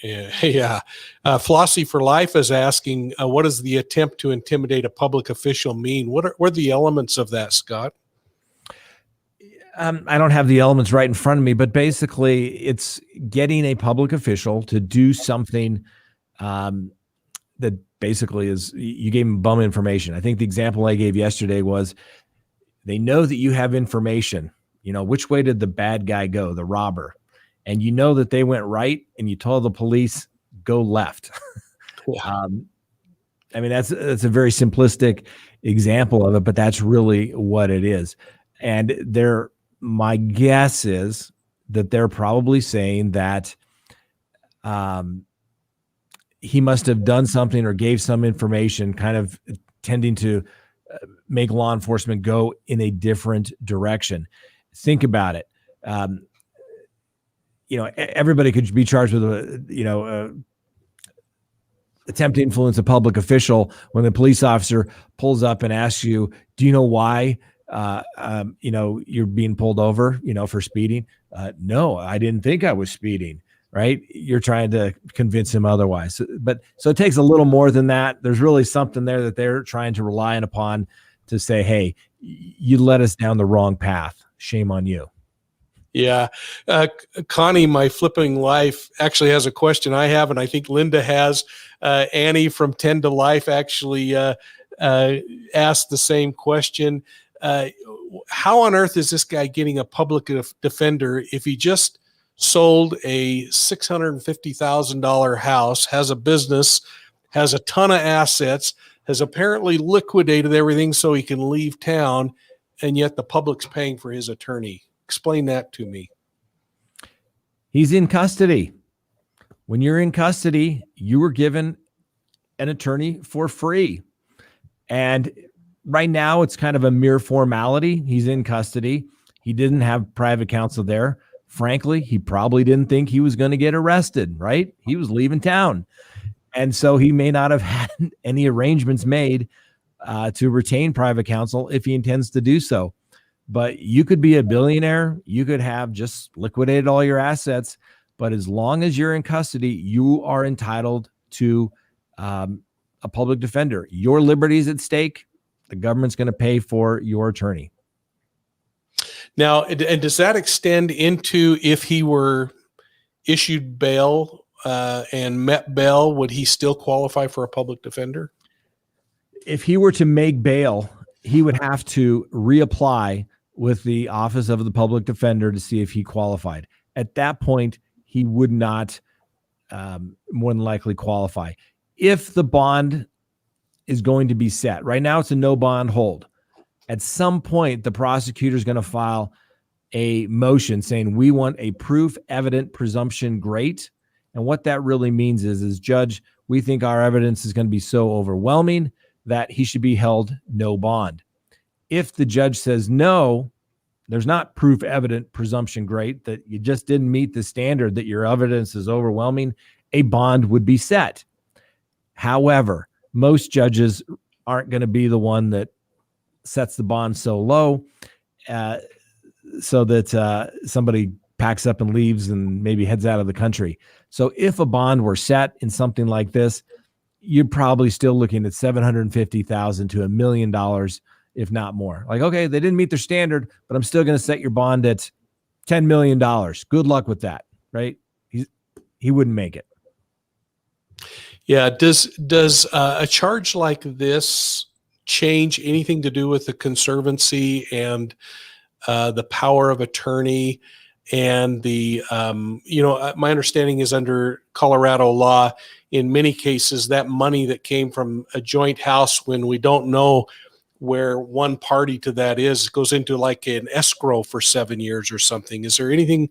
Flossie for Life is asking, what does the attempt to intimidate a public official mean? What are the elements of that, Scott? I don't have the elements right in front of me, but basically it's getting a public official to do something that basically is, you gave them bum information. I think the example I gave yesterday was they know that you have information, which way did the bad guy go, the robber? And you know that they went right, and you told the police go left. Yeah. That's a very simplistic example of it, but that's really what it is. And my guess is that they're probably saying that he must have done something or gave some information, kind of tending to make law enforcement go in a different direction. Think about it. Everybody could be charged with attempt to influence a public official when the police officer pulls up and asks you, do you know why, you're being pulled over, for speeding? No, I didn't think I was speeding, right? You're trying to convince him otherwise. So it takes a little more than that. There's really something there that they're trying to rely upon to say, hey, you led us down the wrong path. Shame on you. Yeah. Connie, my flipping life, actually has a question I have, and I think Linda has. Annie from 10 to Life actually asked the same question. How on earth is this guy getting a public defender if he just sold a $650,000 house, has a business, has a ton of assets, has apparently liquidated everything so he can leave town, and yet the public's paying for his attorney? Explain that to me. He's in custody. When you're in custody, you were given an attorney for free. And right now it's kind of a mere formality. He's in custody. He didn't have private counsel there. Frankly, he probably didn't think he was going to get arrested, right? He was leaving town. And so he may not have had any arrangements made to retain private counsel if he intends to do so. But you could be a billionaire. You could have just liquidated all your assets. But as long as you're in custody, you are entitled to a public defender. Your liberty is at stake. The government's going to pay for your attorney. Now, and does that extend into if he were issued bail and met bail, would he still qualify for a public defender? If he were to make bail, he would have to reapply with the Office of the Public Defender to see if he qualified. At that point, he would not more than likely qualify. If the bond is going to be set, right now it's a no bond hold. At some point, the prosecutor is going to file a motion saying we want a proof evident presumption great. And what that really means is judge, we think our evidence is going to be so overwhelming that he should be held no bond. If the judge says no, there's not proof evident presumption great, that you just didn't meet the standard, that your evidence is overwhelming, a bond would be set. However, most judges aren't going to be the one that sets the bond so low so that somebody packs up and leaves and maybe heads out of the country. So if a bond were set in something like this, you're probably still looking at $750,000 to $1 million, if not more. Like, okay, they didn't meet their standard, but I'm still going to set your bond at $10 million. Good luck with that, right? He wouldn't make it. Yeah. Does a charge like this change anything to do with the conservancy and the power of attorney and the, my understanding is under Colorado law, in many cases, that money that came from a joint house, when we don't know where one party to that is, goes into like an escrow for 7 years or something. Is there anything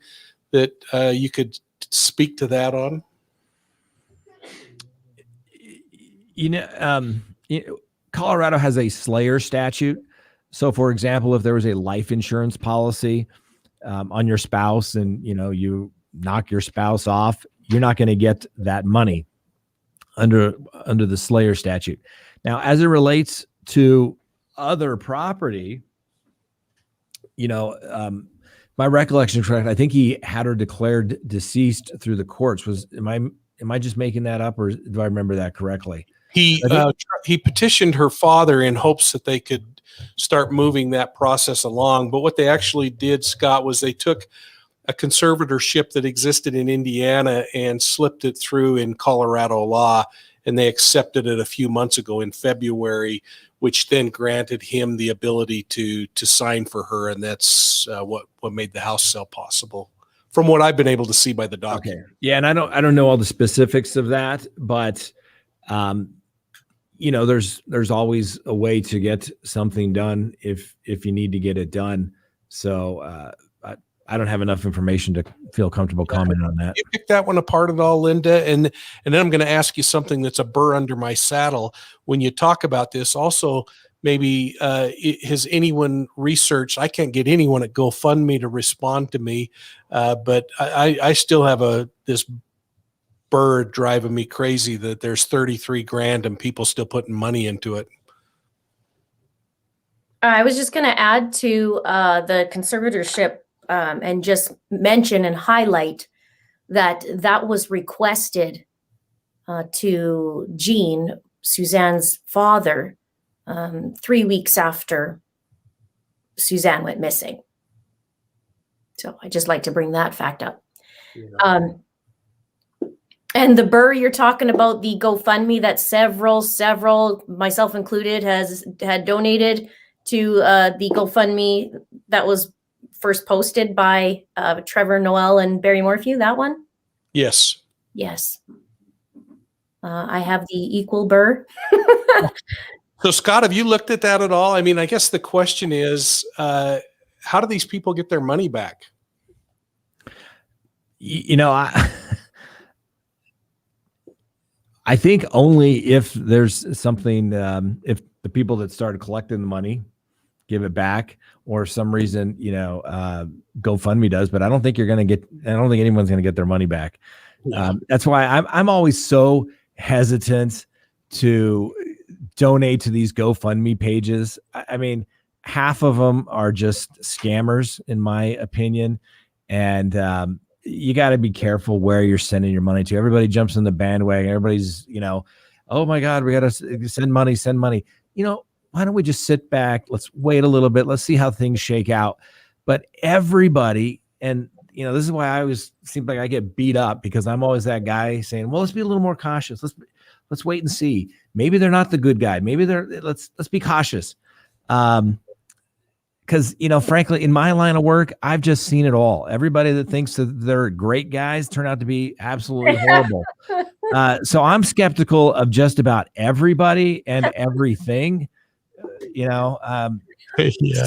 that you could speak to that on? Colorado has a slayer statute. So, for example, if there was a life insurance policy on your spouse and, you knock your spouse off, you're not going to get that money under the slayer statute. Now, as it relates to other property, my recollection is correct. I think he had her declared deceased through the courts. Am I just making that up, or do I remember that correctly? He petitioned her father in hopes that they could start moving that process along. But what they actually did, Scott, was they took a conservatorship that existed in Indiana and slipped it through in Colorado law, and they accepted it a few months ago in February, which then granted him the ability to sign for her, and that's what made the house sale possible, from what I've been able to see by the document. Okay. Yeah, and I don't know all the specifics of that, but there's always a way to get something done if you need to get it done. So I don't have enough information to feel comfortable commenting on that. You picked that one apart at all, Linda? And then I'm going to ask you something that's a burr under my saddle. When you talk about this, also maybe has anyone researched? I can't get anyone at GoFundMe to respond to me, but I still have this burr driving me crazy that there's $33,000 and people still putting money into it. I was just going to add to the conservatorship and just mention and highlight that was requested to Gene, Suzanne's father, 3 weeks after Suzanne went missing. So I just like to bring that fact up. Yeah. And the burr you're talking about, the GoFundMe that several, myself included, had donated to the GoFundMe that was first posted by Trevor Noel and Barry Morphew, that one? Yes. Yes. I have the equal burr. So, Scott, have you looked at that at all? I mean, I guess the question is, how do these people get their money back? I think only if there's something, if the people that started collecting the money give it back, or some reason, GoFundMe does, but I don't think anyone's going to get their money back. No. That's why I'm always so hesitant to donate to these GoFundMe pages. I mean, half of them are just scammers, in my opinion. And you got to be careful where you're sending your money to. Everybody jumps in the bandwagon. Everybody's, oh my God, we got to send money. Why don't we just sit back? Let's wait a little bit. Let's see how things shake out. But everybody, and this is why I always seem like I get beat up, because I'm always that guy saying, well, let's be a little more cautious. Let's wait and see. Maybe they're not the good guy. Maybe let's be cautious. Because, frankly, in my line of work, I've just seen it all. Everybody that thinks that they're great guys turn out to be absolutely horrible. So I'm skeptical of just about everybody and everything, Yeah.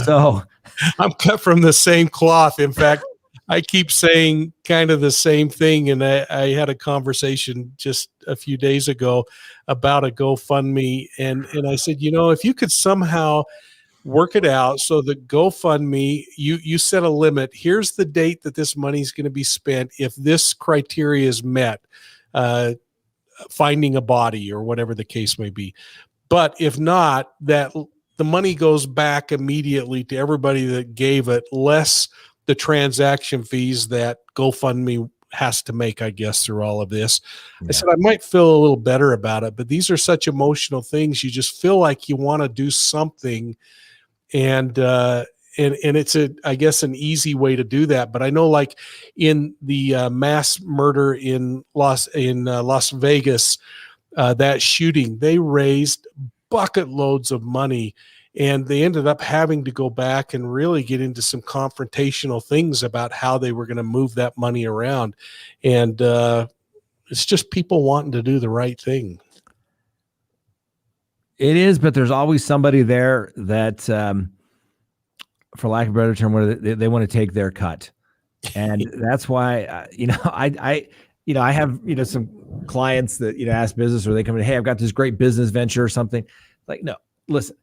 So I'm cut from the same cloth. In fact, I keep saying kind of the same thing. And I had a conversation just a few days ago about a GoFundMe. And I said, if you could somehow work it out so that GoFundMe, you set a limit. Here's the date that this money is going to be spent if this criteria is met, finding a body or whatever the case may be. But if not, that the money goes back immediately to everybody that gave it, less the transaction fees that GoFundMe has to make, I guess, through all of this. Yeah. I said, I might feel a little better about it, but these are such emotional things. You just feel like you want to do something. And it's I guess an easy way to do that. But I know, like in the mass murder in Las Vegas, that shooting, they raised bucket loads of money, and they ended up having to go back and really get into some confrontational things about how they were going to move that money around. And it's just people wanting to do the right thing. It is, but there's always somebody there that, for lack of a better term, where they want to take their cut. And that's why, I have, some clients that, ask business, or they come in, hey, I've got this great business venture or something. Like, no, listen,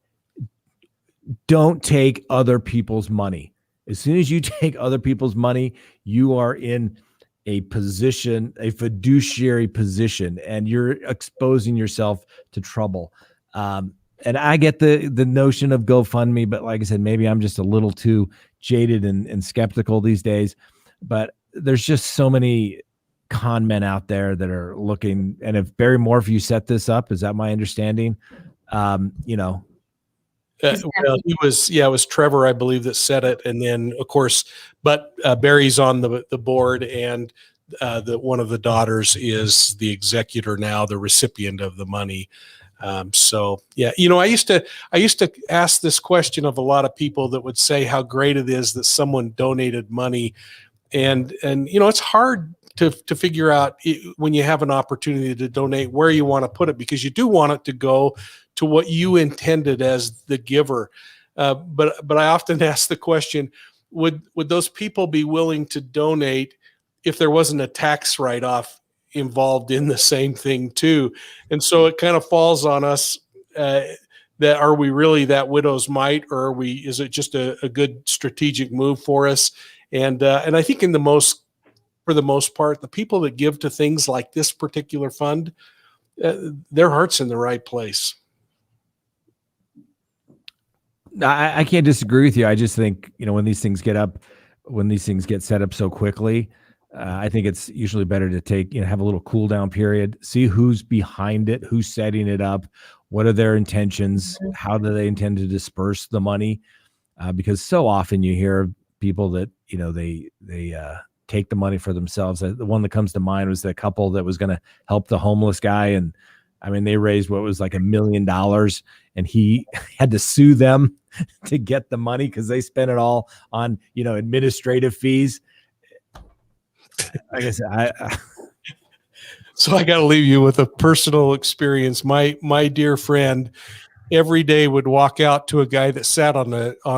don't take other people's money. As soon as you take other people's money, you are in a position, a fiduciary position, and you're exposing yourself to trouble. And I get the notion of GoFundMe, but like I said, maybe I'm just a little too jaded and skeptical these days. But there's just so many con men out there that are looking. And if Barry Morphew set this up, is that my understanding? Well, it was Trevor, I believe, that said it. And then, of course, but Barry's on the board, and one of the daughters is the executor now, the recipient of the money. So yeah, I used to ask this question of a lot of people that would say how great it is that someone donated money, and it's hard to figure out when you have an opportunity to donate where you want to put it, because you do want it to go to what you intended as the giver. But I often ask the question, would those people be willing to donate if there wasn't a tax write-off involved in the same thing too? And so it kind of falls on us, that are we really that widow's mite, or is it just a good strategic move for us? And I think for the most part, the people that give to things like this particular fund, their heart's in the right place. I can't disagree with you. I just think, when these things get set up so quickly, I think it's usually better to take, have a little cool down period, see who's behind it, who's setting it up, what are their intentions, how do they intend to disperse the money? Because so often you hear people that, they take the money for themselves. The one that comes to mind was the couple that was going to help the homeless guy. And I mean, they raised what was like $1 million, and he had to sue them to get the money because they spent it all on, administrative fees. Like I said, So I got to leave you with a personal experience. My dear friend every day would walk out to a guy that sat on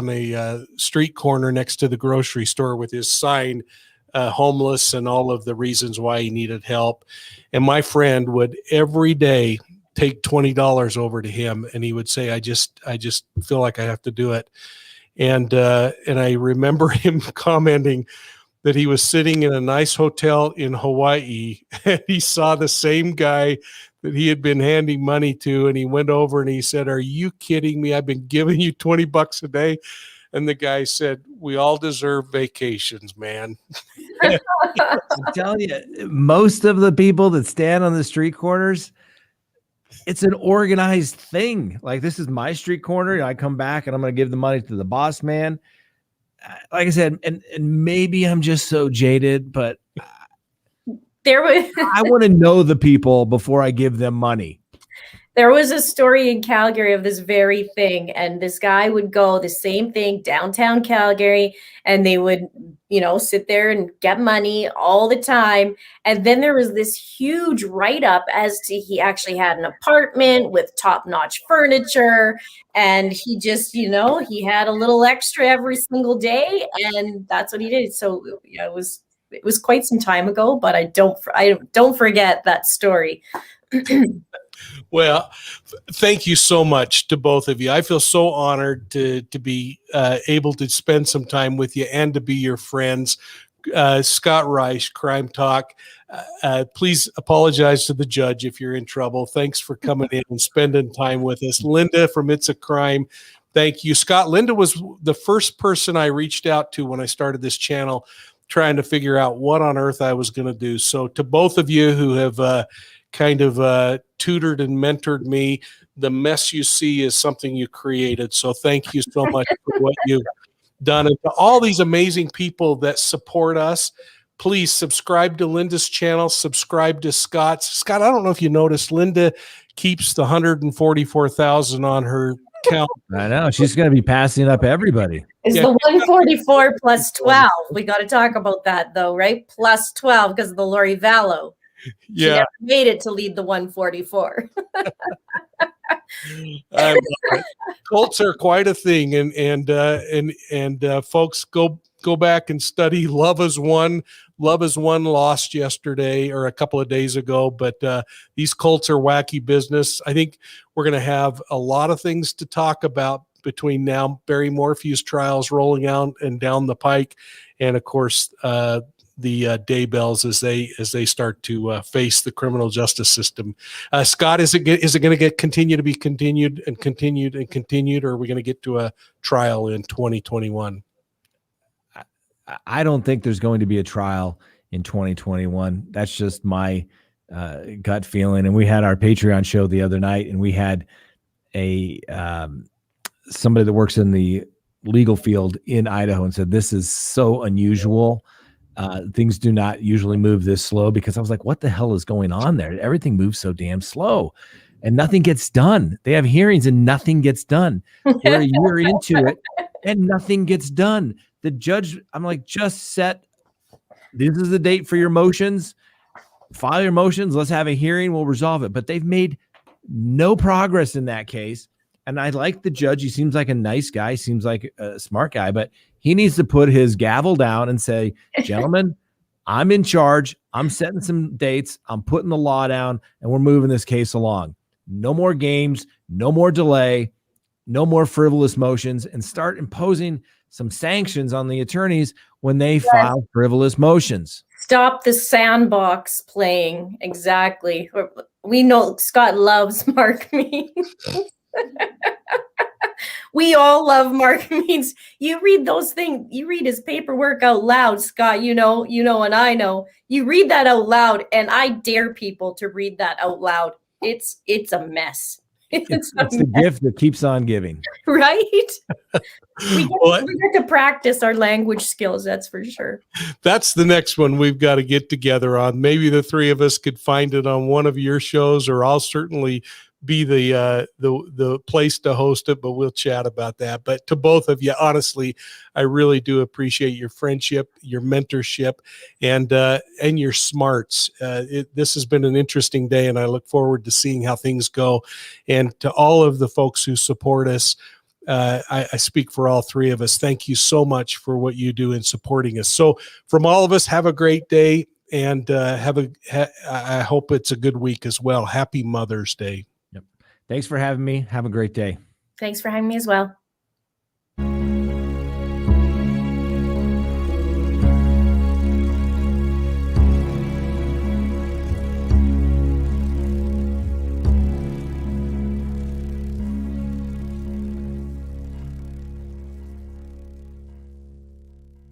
a street corner next to the grocery store with his sign, homeless, and all of the reasons why he needed help. And my friend would every day take $20 over to him, and he would say, I just feel like I have to do it. And I remember him commenting that he was sitting in a nice hotel in Hawaii, and he saw the same guy that he had been handing money to, and he went over and he said, "Are you kidding me? I've been giving you $20 a day." And the guy said, "We all deserve vacations, man." I'm telling you, most of the people that stand on the street corners, it's an organized thing. Like, this is my street corner. I come back and I'm going to give the money to the boss man. like I said, and maybe I'm just so jaded, but There was I want to know the people before I give them money. There was a story in Calgary of this very thing, and this guy would go the same thing downtown Calgary, and they would, sit there and get money all the time. And then there was this huge write-up as to he actually had an apartment with top-notch furniture, and he just, he had a little extra every single day, and that's what he did. So yeah, it was quite some time ago, but I don't forget that story. Well, thank you so much to both of you. I feel so honored to be able to spend some time with you and to be your friends. Scott Reisch, Crime Talk. Please apologize to the judge if you're in trouble. Thanks for coming in and spending time with us. Linda from It's a Crime. Thank you, Scott. Linda was the first person I reached out to when I started this channel, trying to figure out what on earth I was going to do. So to both of you who have kind of tutored and mentored me, the mess you see is something you created. So thank you so much for what you've done. And to all these amazing people that support us, please subscribe to Linda's channel, subscribe to Scott's. Scott, I don't know if you noticed, Linda keeps the 144,000 on her count. I know. She's going to be passing up everybody. Is the 144 plus 12. We got to talk about that though, right? Plus 12 because of the Lori Vallow. She never made it to lead the 144. Cults are quite a thing, and folks, go back and study Love Is One. Love Is One lost yesterday or a couple of days ago, but these cults are wacky business. I think we're going to have a lot of things to talk about between now. Barry Morphew's trials rolling out and down the pike, and of course the Daybells as they start to face the criminal justice system. Scott, is it going to continue to be continued, or are we going to get to a trial in 2021? I don't think there's going to be a trial in 2021. That's just my gut feeling. And we had our Patreon show the other night, and we had a somebody that works in the legal field in Idaho and said, this is so unusual. Things do not usually move this slow, because I was like, what the hell is going on there? Everything moves so damn slow and nothing gets done. They have hearings and nothing gets done. We're a year into it and nothing gets done. The judge, I'm like, just set, this is the date for your motions, file your motions, let's have a hearing, we'll resolve it. But they've made no progress in that case. And I like the judge. He seems like a nice guy, seems like a smart guy, but he needs to put his gavel down and say, gentlemen, I'm in charge. I'm setting some dates. I'm putting the law down, and we're moving this case along. No more games, no more delay, no more frivolous motions, and start imposing some sanctions on the attorneys when they file frivolous motions. Stop the sandbox playing. Exactly. We know Scott loves Mark Means. We all love Mark Means. You read those things, you read his paperwork out loud, Scott, and I know. You read that out loud, and I dare people to read that out loud. It's a mess. It's the gift that keeps on giving. Right? We get to practice our language skills, that's for sure. That's the next one we've got to get together on. Maybe the three of us could find it on one of your shows, or I'll certainly be the place to host it, but we'll chat about that. But to both of you, honestly, I really do appreciate your friendship, your mentorship, and your smarts. This has been an interesting day, and I look forward to seeing how things go. And to all of the folks who support us, I speak for all three of us. Thank you so much for what you do in supporting us. So from all of us, have a great day, and I hope it's a good week as well. Happy Mother's Day. Thanks for having me. Have a great day. Thanks for having me as well.